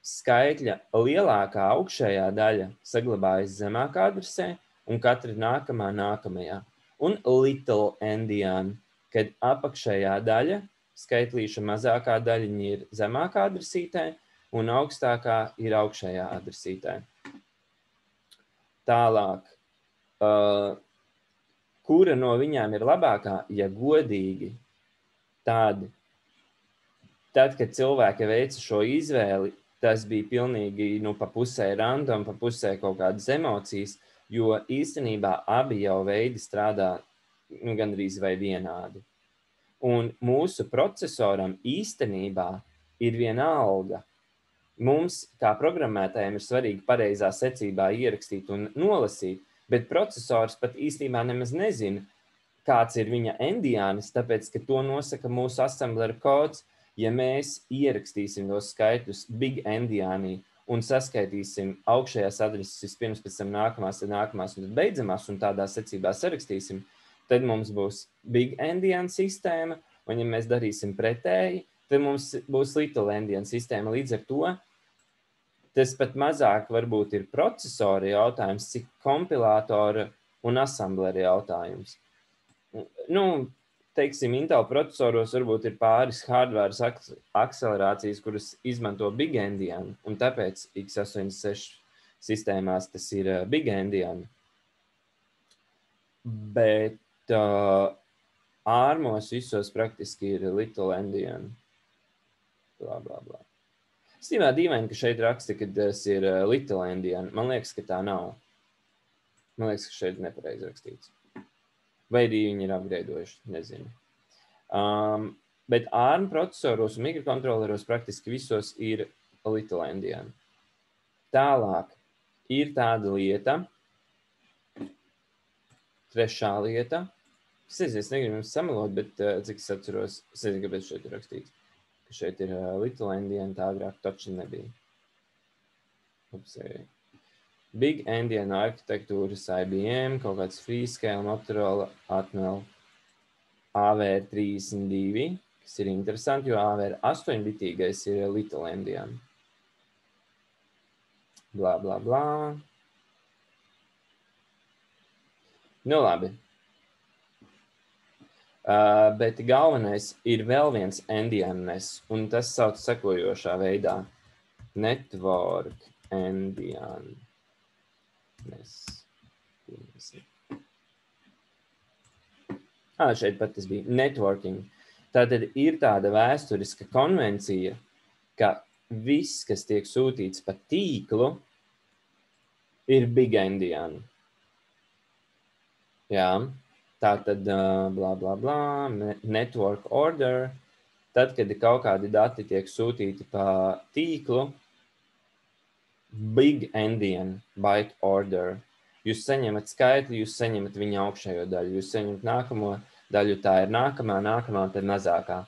skaitļa lielākā augšējā daļa saglabājas zemākā adresē un katra nākamajā. Un little endian, kad apakšējā daļa, skaitlīša mazākā daļiņa ir zemākā adresītē un augstākā ir augšējā adresītē. Tālāk, kura no viņām ir labākā, ja godīgi, tad, kad cilvēki veica šo izvēli, tas bija pilnīgi pa pusē random, pa pusē kaut kādas emocijas, jo īstenībā abi jau veidi strādā gandrīz vai vienādi. Un mūsu procesoram īstenībā ir vienalga. Mums, kā programmētājiem, ir svarīgi pareizā secībā ierakstīt un nolasīt, bet procesors pat īstenībā nemaz nezina, kāds ir viņa endianis, tāpēc, ka to nosaka mūsu assembler kods. Ja mēs ierakstīsim tos skaitļus big endianī un saskaitīsim augšējās adreses vispirms, pēc tam nākamās un tad beidzamās un tādā secībā sarakstīsim, tad mums būs big endian sistēma, un ja mēs darīsim pretēji, tad mums būs little endian sistēma. Līdz ar to tas pat mazāk varbūt ir procesora jautājums, cik kompilātora un assembleri jautājums. Teiksim, Intel procesoros varbūt ir pāris hardware akcelerācijas, kuras izmanto big endian, un tāpēc x86 sistēmās tas ir big endian. Bet ARMos visos praktiski ir little endian. Blā, blā, blā. Es dīvaini, ka šeit raksta, ka tas ir little endian. Man liekas, ka tā nav. Man liekas, ka šeit nepareizi rakstīts. Vai arī viņi ir upgradeojuši, nezinu. Bet ARM procesoros un mikrokontroleros praktiski visos ir little endian. Tālāk ir tāda lieta, trešā lieta. Es negribu jums samalot, bet cik es atceros, es nezinu, kāpēc šeit ir rakstīts, ka šeit ir little endian, tā agrāk taču nebija. Upsēji. Big endian arhitektūras IBM, kaut kāds Freescale, Motorola, Atmel, AVR32, kas ir interesanti, jo AVR 8-bitīgais ir little endian. Blā, blā, blā. Nu labi. Bet galvenais ir vēl viens endianness, un tas sauc sekojošā veidā. Network endianness. Šeit pat tas bija networking. Tātad ir tāda vēsturiska konvencija, ka viss, kas tiek sūtīts pa tīklu, ir big endian. Jā, tātad blā, blā, blā, network order. Tad, kad kaut kādi dati tiek sūtīti pa tīklu, big endian byte order. Jūs saņemat skaitli, jūs saņemat viņa augšējo daļu, jūs saņemat nākamo daļu, tā ir nākamā, tad mazākā.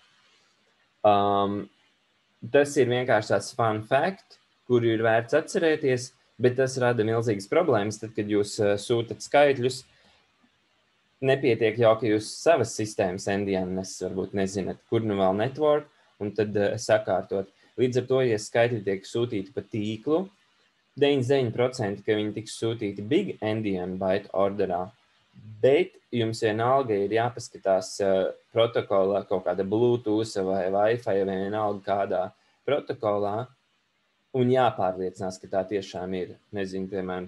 Tas ir vienkārši tāds fun fact, kuru ir vērts atcerēties, bet tas rada milzīgas problēmas, tad, kad jūs sūtat skaitļus, nepietiek jau, ka jūs savas sistēmas endiannes varbūt nezināt, kur nu vēl network, un tad sakārtot. Līdz ar to, ja skaitļi tiek sūtīti pa tīklu, 99%, ka viņi tiks sūtīti big endian byte orderā, bet jums vienalga ir jāpaskatās protokolā kaut kāda Bluetooth vai Wi-Fi vai vienalga kādā protokolā un jāpārliecinās, ka tā tiešām ir, nezinu, piemēram,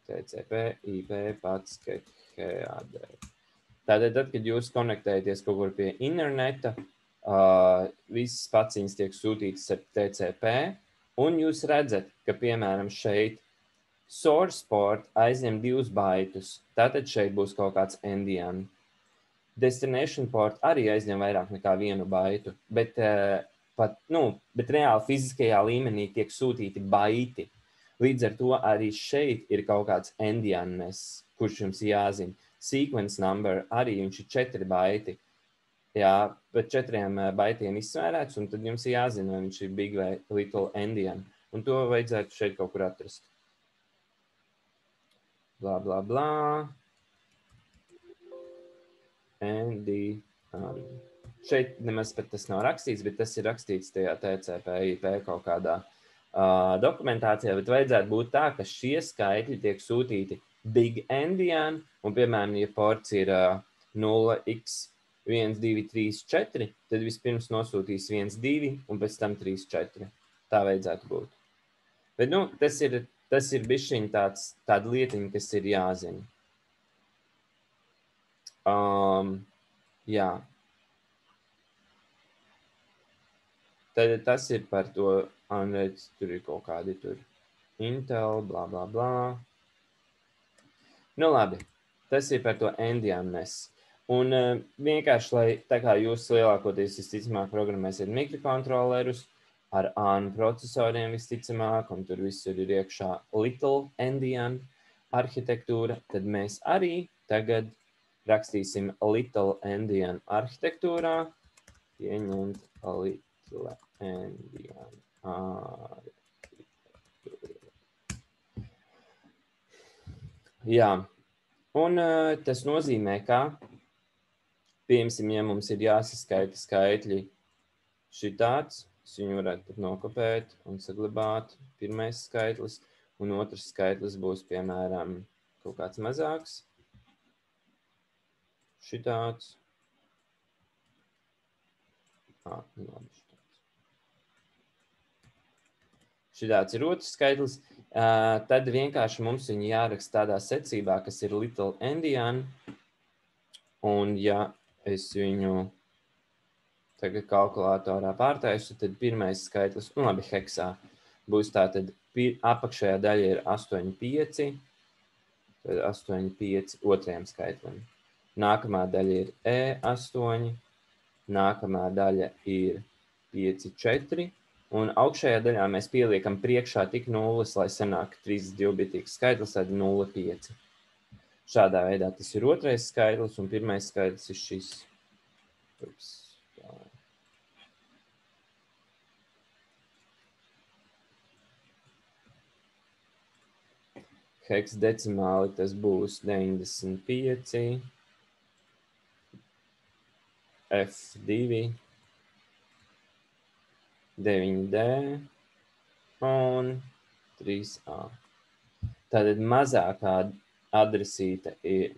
TCP/IP pats HAD. Tātad, tad, kad jūs konektējaties kaut kur pie interneta, visas paciņas tiek sūtītas ar TCP, un jūs redzat, ka, piemēram, šeit source port aizņem 2 baitus, tātad šeit būs kaut kāds endian. Destination port arī aizņem vairāk nekā 1 baitu, bet reāli fiziskajā līmenī tiek sūtīti baiti. Līdz ar to arī šeit ir kaut kāds endianness, kurš jums jāzina. Sequence number arī viņš ir 4 baiti. Jā, bet 4 baitiem izsvērēts, un tad jums ir jāzina, vai viņš ir big vai little endian. Un to vajadzētu šeit kaut kur atrast. Blā, blā, blā. Endian. Šeit nemaz pat tas nav rakstīts, bet tas ir rakstīts tajā TCP/IP kaut kādā dokumentācijā, bet vajadzētu būt tā, ka šie skaitļi tiek sūtīti big endian, un, piemēram, ja ports ir 0x1, 2, 3, 4, tad vispirms nosūtīs 1, 2, un pēc tam 3, 4. Tā vajadzētu būt. Bet, nu, tas ir bišķiņ tāda lietiņa, kas ir jāzina. Jā. Tad tas ir par to, redz, tur ir kaut kādi tur Intel, blā, blā, blā. Nu, labi, tas ir par to endianness. Un vienkārši, lai tā kā jūs lielākoties visticamāk programmēsiet mikrokontrolerus ar ARM procesoriem visticamāk, un tur visur ir iekšā little endian arhitektūra, tad mēs arī tagad rakstīsim little endian arhitektūrā, pieņemt little endian arhitektūra. Jā, un tas nozīmē, ka, piemēram, ja mums ir jāsaskaita skaitļi šitāds, es viņu varētu pat nokopēt un saglabāt, pirmais skaitlis, un otrs skaitlis būs, piemēram, kaut kāds mazāks, šitāds. Labi, šitāds. Šitāds ir otrs skaitlis. Tad vienkārši mums viņu jāraksta tādā secībā, kas ir little endian. Un ja es viņu tagad kalkulatorā pārtaisu, tad pirmais skaitlis, nu labi, heksā, būs tātad apakšējā daļa ir 8,5, tad 8,5 otrajam skaitlim. Nākamā daļa ir E8, nākamā daļa ir 5,4. Un augšējā daļā mēs pieliekam priekšā tik nulles, lai sanāk 32-bitīgs skaitlis, tad 0,5. Šādā veidā tas ir otrais skaitlis, un pirmais skaitlis ir šis. Ups, tā. Heksdecimāli tas būs 95, F2, 9D un 3A. Tātad mazākajā adresītā ir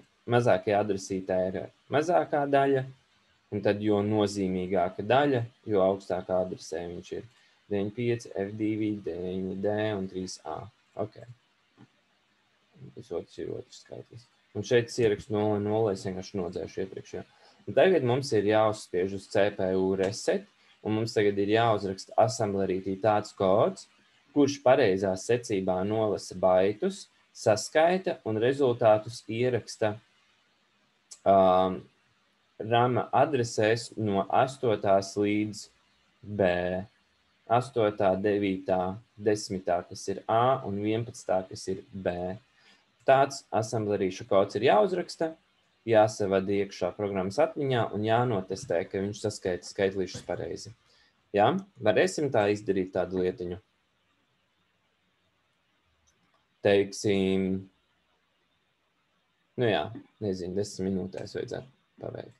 mazākā daļa, un tad jo nozīmīgāka daļa, jo augstākā adresē viņš ir 95, F2, 9D un 3A. Ok. Tas otrs ir otrs skaitlis. Un šeit es ierakstu 0,0, es vienkārši nodzēšu iepriekšējā. Un tagad mums ir jāuzspiež uz CPU reset, un mums tagad ir jāuzraksta assemblerītī tāds kods, kurš pareizā secībā nolasa baitus, saskaita un rezultātus ieraksta rama adresēs no 8. līdz B. 8., 9., 10., kas ir A, un 11., kas ir B. Tāds assemblerīšu kods ir jāuzraksta, jāsavada iekšā programmas atmiņā un jānotestē, ka viņš saskaita skaitlīšus pareizi. Jā, varēsim tā izdarīt tādu lietiņu. Teiksim, nu jā, nezinu, 10 minūtēs vajadzētu paveikt.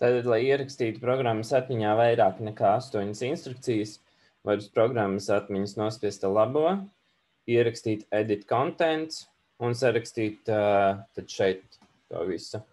Tad, lai ierakstītu programmas atmiņā vairāk nekā 8 instrukcijas, var uz programmas atmiņas nospiest labo, ierakstīt edit contents un sarakstīt tad šeit to visu.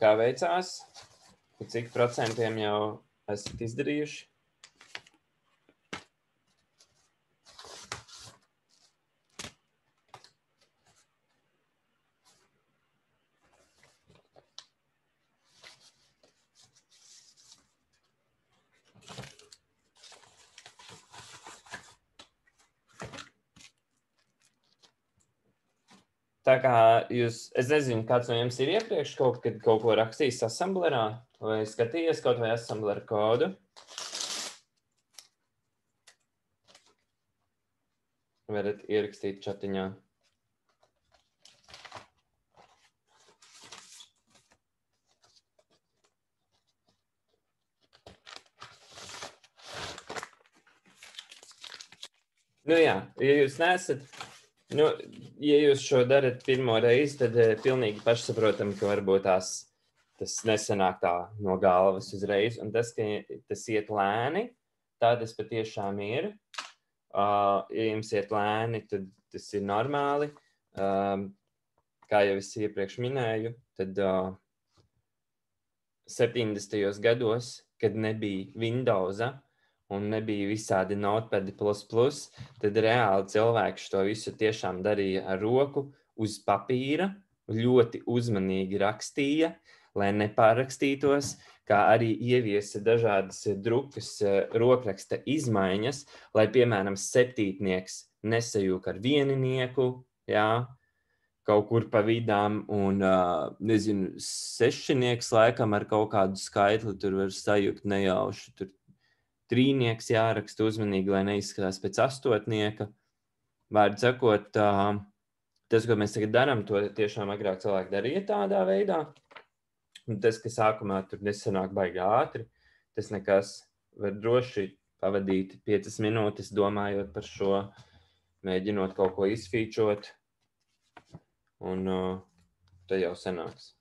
Kā veicās? Cik procentiem jau esat izdarījuši? Tā kā jūs, es nezinu, kāds no jums ir iepriekš kaut ko rakstījis asamblerā vai skatījies kaut vai asamblera kodu. Varat ierakstīt čatiņā. Nu jā, ja jūs neesat, ja jūs šo darat pirmo reizi, tad pilnīgi pašsaprotam, ka varbūt tas nesanāk tā no galvas uzreiz. Un tas, ka tas iet lēni, tā tas patiešām ir. Ja jums iet lēni, tad tas ir normāli. Kā jau es iepriekš minēju, tad 70. gados, kad nebija Windowsa, un nebija visādi Notepad++, tad reāli cilvēki to visu tiešām darīja ar roku uz papīra, ļoti uzmanīgi rakstīja, lai nepārakstītos, kā arī ieviesa dažādas drukas rokraksta izmaiņas, lai, piemēram, septītnieks nesajūk ar vieninieku, jā, kaut kur pa vidām, un, nezinu, sešinieks laikam ar kaut kādu skaitli tur var sajūkt nejauši, tur trīnieks jāraksta uzmanīgi, lai neizskatās pēc astotnieka. Vārdu sakot, tas, ko mēs tagad darām, to tiešām agrāk cilvēki darīja tādā veidā. Un tas, ka sākumā tur nesanāk baigi ātri, tas nekas var droši pavadīt 5 minūtes, domājot par šo, mēģinot kaut ko izfīčot, un tad jau sanāks.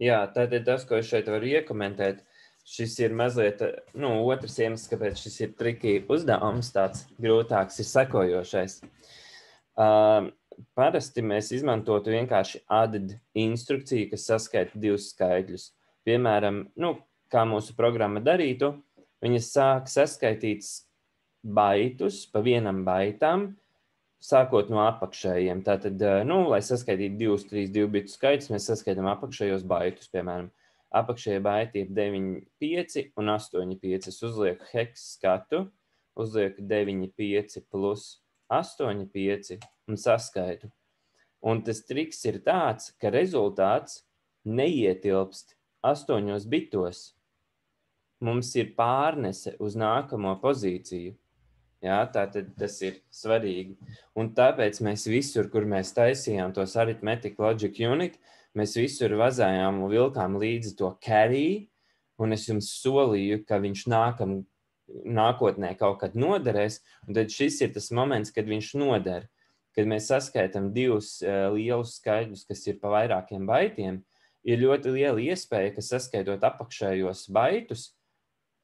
Jā, tātad tas, ko es šeit varu iekomentēt, šis ir mazliet, otrs iemesls, kāpēc šis ir triki uzdevums, tāds grūtāks, ir sekojošais. Parasti mēs izmantotu vienkārši add instrukciju, kas saskaita 2 skaitļus. Piemēram, kā mūsu programma darītu, viņa sāk saskaitīt baitus pa 1 baitām, sākot no apakšējiem. Tātad, lai saskaitītu 2, 3, 2 bitu skaits, mēs saskaitām apakšējos baitus, piemēram. Apakšējie baiti ir 9, 5 un 8, 5. Es uzlieku heks skatu, uzlieku 9, 5 plus 8, 5 un saskaitu. Un tas triks ir tāds, ka rezultāts neietilpst 8 bitos. Mums ir pārnese uz nākamo pozīciju. Jā, tātad tas ir svarīgi. Un tāpēc mēs visur, kur mēs taisījām tos Arithmetic Logic Unit, mēs visur vazājām un vilkām līdzi to carry, un es jums solīju, ka viņš nākotnē kaut kad noderēs, un tad šis ir tas moments, kad viņš noder. Kad mēs saskaitam 2 lielus skaidrus, kas ir pa vairākiem baitiem, ir ļoti liela iespēja, ka saskaitot apakšējos baitus,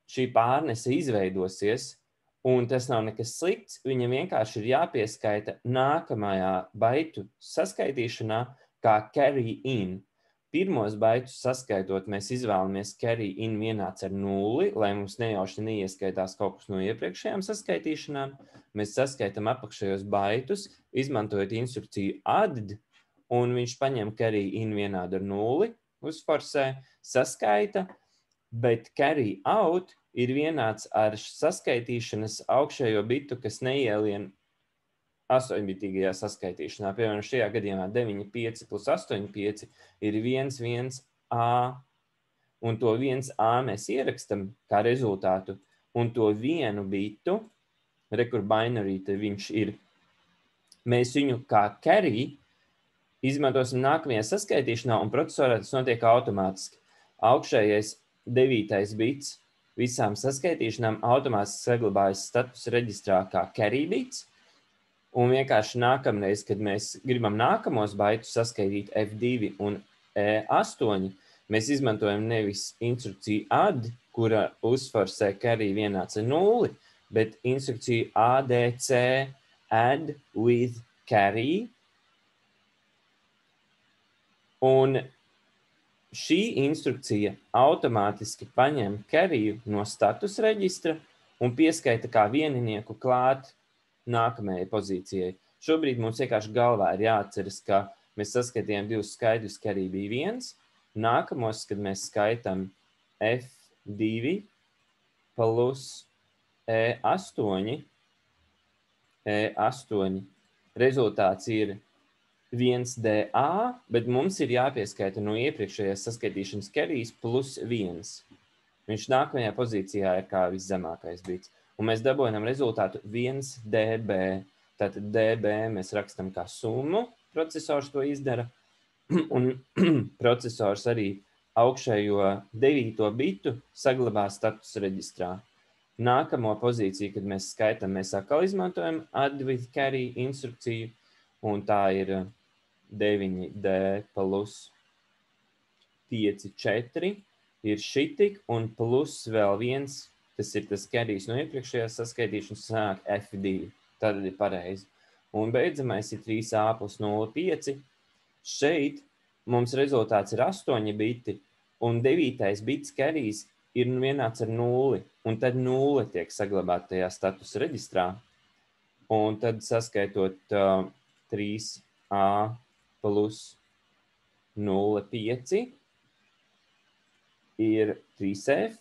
šī pārnese izveidosies. Un tas nav nekas slikts, viņam vienkārši ir jāpieskaita nākamajā baitu saskaitīšanā kā carry in. Pirmos baitus saskaitot, mēs izvēlamies carry in vienāds ar 0, lai mums nejauši neieskaitās kaut kas no iepriekšējām saskaitīšanām. Mēs saskaitam apakšējos baitus, izmantojot instrukciju add, un viņš paņem carry in vienādu ar 0, uzforsē, saskaita, bet carry out ir vienāds ar saskaitīšanas augšējo bitu, kas neielien 8-bitīgajā saskaitīšanā. Piemēram, šajā gadījumā 9, 5 plus 8, 5 ir 1, 1, A. Un to 1A mēs ierakstam kā rezultātu. Un to 1 bitu, kur binary te viņš ir, mēs viņu kā carry izmantosim nākamajā saskaitīšanā, un procesorā tas notiek automātiski. Augšējais 9. bits visām saskaitīšanām automātiski saglabājas status reģistrā kā carry bits, un vienkārši nākamreiz, kad mēs gribam nākamos baitus saskaitīt F2 un E8, mēs izmantojam nevis instrukciju add, kura uzforsē carry vienāds ar 0, bet instrukciju ADC, add with carry, un šī instrukcija automātiski paņem carryu no status reģistra un pieskaita kā vieninieku klāt nākamajai pozīcijai. Šobrīd mums vienkārši galvā ir jāatceras, ka mēs saskaitījām divus skaitļus, ka arī bija 1. Nākamos, kad mēs skaitam F2 plus E8, rezultāts ir 1DA, bet mums ir jāpieskaita no iepriekšējās saskaitīšanas carries plus 1. Viņš nākamajā pozīcijā ir kā viszemākais bits. Un mēs dabūjam rezultātu 1DB. Tātad DB mēs rakstam kā summu, procesors to izdara, un procesors arī augšējo 9. bitu saglabā status reģistrā. Nākamo pozīciju, kad mēs skaitam, mēs atkal izmantojam add with carry instrukciju, un tā ir 9D plus 5,4 ir šitik, un plus vēl 1, tas ir tas carries no iepriekšējās saskaitīšanas, sanāk F2. Tad ir pareizi. Un beidzamais ir 3A plus 0,5. Šeit mums rezultāts ir 8 biti, un 9. bits carries ir vienāds ar 0, un tad 0 tiek saglabāta tajā status reģistrā. Un tad saskaitot 3A plus 0,5 ir 3F,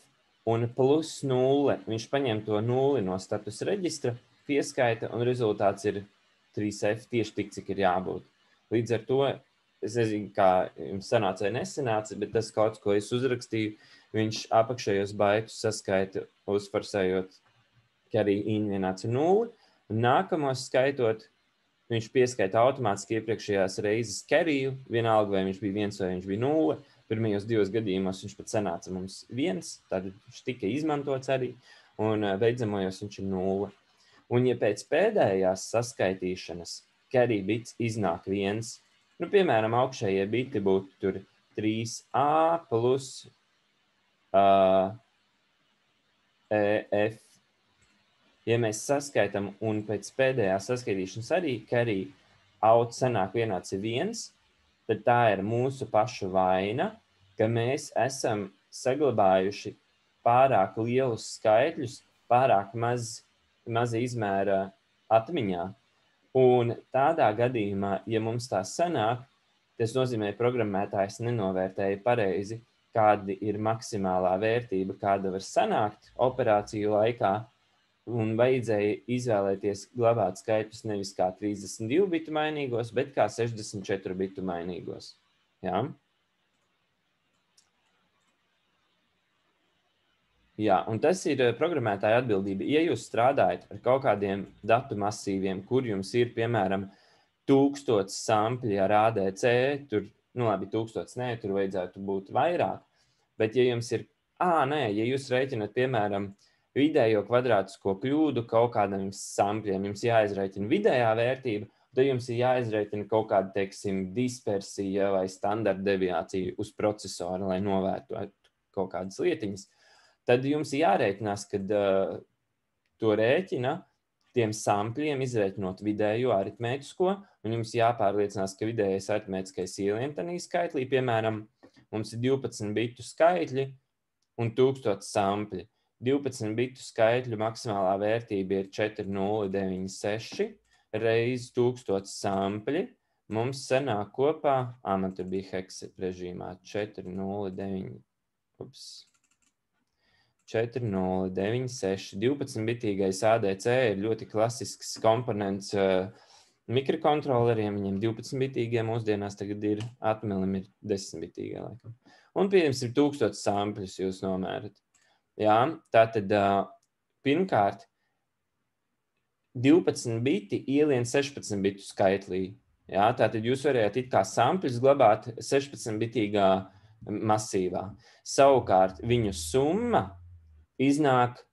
un plus 0, viņš paņem to 0 no status reģistra, pieskaita, un rezultāts ir 3F tieši tik, cik ir jābūt. Līdz ar to, es nezinu, kā jums sanāca vai nesanāca, bet tas kaut ko es uzrakstīju, viņš apakšējos baitus saskaita, uzfarsējot, ka arī in vienāds ar 0, un nākamos skaitot, viņš pieskaita automātiski iepriekšējās reizes carriju, vienalga, vai viņš bija 1 vai viņš bija 0, pirmajos 2 gadījumos viņš pat sanāca mums 1, tad viņš tika izmantots arī, un beidzamajos viņš ir 0. Un ja pēc pēdējās saskaitīšanas carry bits iznāk 1, nu, piemēram, augšējie biti būtu tur 3A plus EF. Ja mēs saskaitam un pēc pēdējās saskaitīšanas arī carry out sanāk vienāds ir 1, tad tā ir mūsu pašu vaina, ka mēs esam saglabājuši pārāk lielus skaitļus, pārāk maza izmēra atmiņā. Un tādā gadījumā, ja mums tā sanāk, tas nozīmē, ka programmētājs nenovērtēja pareizi, kāda ir maksimālā vērtība, kāda var sanākt operāciju laikā, un vajadzēja izvēlēties glabāt skaitļus nevis kā 32 bitu mainīgos, bet kā 64 bitu mainīgos. Jā? Jā, un tas ir programmētāja atbildība. Ja jūs strādājat ar kaut kādiem datu masīviem, kur jums ir, piemēram, 1000 sampļi ar ADC, tur, nu labi, 1000 nē, tur vajadzētu būt vairāk, bet ja jums ir, ja jūs rēķinat, piemēram, vidējo kvadrātisko kļūdu kaut kādam sampļiem, jums jāizrēķina vidējā vērtība, tad jums ir jāizrēķina kaut kāda, teiksim, dispersija vai standarta deviācija uz procesora, lai novērtētu kaut kādas lietiņas. Tad jums ir jārēķinās, kad to rēķina tiem sampļiem izrēķinot vidējo aritmētisko, un jums jāpārliecinās, ka vidējais aritmētiskais ielien tanī skaitlī, piemēram, mums ir 12 bitu skaitļi un 1000 sampļi. 12 bitu skaitļu maksimālā vērtība ir 4096 reiz 1000 sampļi. Mums sanāk kopā, man tur bija heksa režīmā, 4096, 12-bitīgais ADC ir ļoti klasisks komponents mikrokontroleriem, viņiem 12-bitīgie mūsdienās tagad ir, atmilim ir 10-bitīgie laikam. Un pieņems ir 1000 sampļus jūs nomērat. Jā, tātad pirmkārt 12 biti ielien 16 bitu skaitlī. Jā, tātad jūs varējāt it kā sampļus glabāt 16-bitīgā masīvā. Savukārt viņu summa iznāk,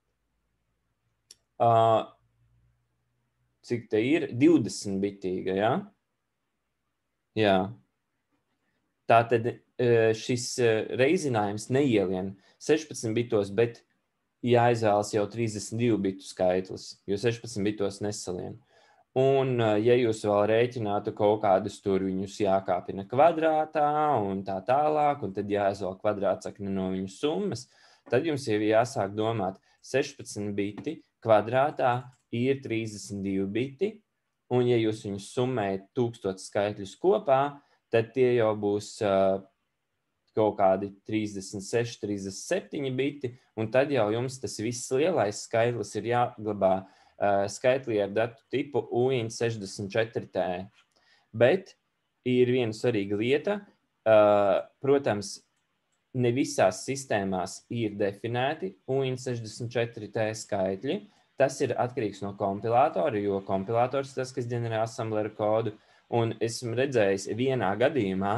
cik te ir, 20-bitīga, jā? Jā. Tātad šis reizinājums neielien 16 bitos, bet jāizvēlas jau 32 bitu skaitlis, jo 16 bitos nesalien. Un, ja jūs vēl rēķinātu kaut kādus tur viņus jākāpina kvadrātā un tā tālāk, un tad jāizvēl kvadrātsakne no viņu summas, tad jums jau jāsāk domāt 16 biti kvadrātā ir 32 biti, un ja jūs viņus summējat 1000 skaitļus kopā, tad tie jau būs kaut kādi 36, 37 biti, un tad jau jums tas viss lielais skaitlis ir jāglabā skaitlī ar datu tipu UIN64T. Bet ir viena svarīga lieta, protams, ne visās sistēmās ir definēti UIN64T skaitļi. Tas ir atkarīgs no kompilātora, jo kompilators tas, kas ģenerē asamblera kodu, un esmu redzējis vienā gadījumā,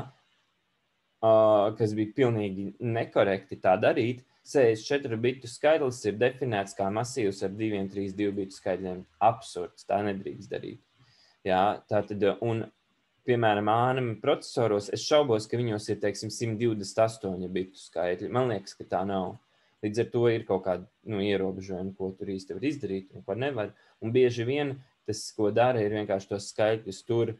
kas bija pilnīgi nekorekti tā darīt, 64 bitu skaitlis ir definēts kā masīvs ar 232 bitu skaitļiem. Absurds, tā nedrīkst darīt. Jā, tātad, un, piemēram, ANM procesoros, es šaubos, ka viņos ir, teiksim, 128 bitu skaitļi. Man liekas, ka tā nav. Līdz ar to ir kaut kādi ierobežojumi, ko tur īsti var izdarīt un ko nevar. Un bieži vien tas, ko dara, ir vienkārši tos skaitļus tur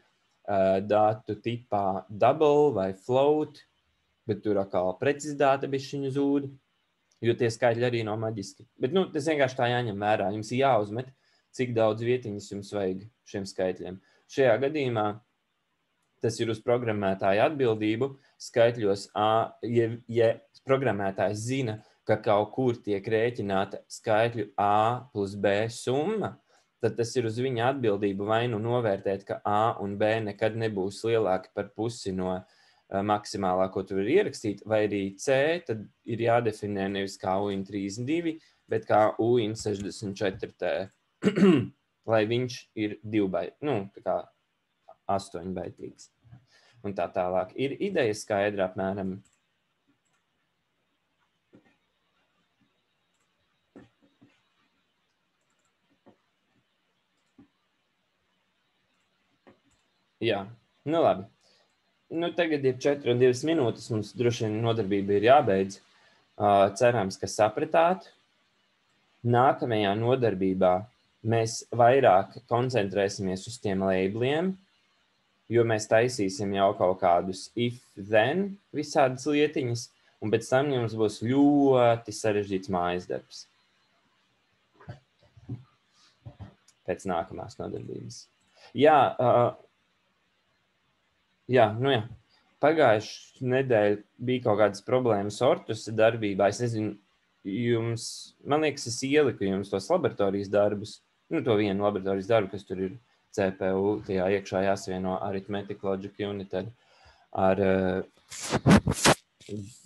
datu tipā double vai float, bet tur atkal precizitāte bišķiņu zūd, jo tie skaitļi arī nav maģiski. Bet tas vienkārši tā jāņem vērā. Jums ir jāuzmet, cik daudz vietiņas jums vajag šiem skaitļiem. Šajā gadījumā tas ir uz programmētāja atbildību. Skaitļos, ja programmētājs zina, ka kaut kur tiek rēķināta skaitļu A plus B summa, tad tas ir uz viņa atbildību vai nu novērtēt, ka A un B nekad nebūs lielāki par pusi no maksimālā, ko tur ir ierakstīt, vai arī C, tad ir jādefinē nevis kā UIN32, bet kā UIN64T, lai viņš ir 8-baitīgs. Un tā tālāk. Ir ideja skaidra apmēram. Jā, labi. Tagad ir 4,2 minūtes, mums droši vien nodarbība ir jābeidz. Cerams, ka sapratāt. Nākamajā nodarbībā mēs vairāk koncentrēsimies uz tiem labeliem, jo mēs taisīsim jau kaut kādus if-then visādas lietiņas, un pēc tam jums būs ļoti sarežģīts mājas darbs. Pēc nākamās nodarbības. Jā, pagājušajā nedēļā bija kaut kādas problēmas Ortusa darbībā. Es nezinu, man liekas, es ieliku jums tos laboratorijas darbus, to vienu laboratorijas darbu, kas tur ir CPU, tajā iekšā jāsavieno Arithmetic Logic Unit ar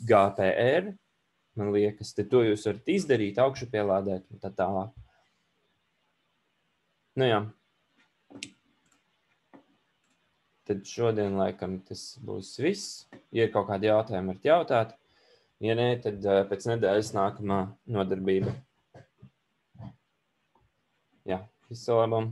GPR, man liekas, tad to jūs varat izdarīt, augšu pielādēt un tā tālāk. Jā. Tad šodien, laikam, tas būs viss. Ja ir kaut kādi jautājumi, varat jautāt. Ja nē, tad pēc nedēļas nākamā nodarbība. Jā, visu labam!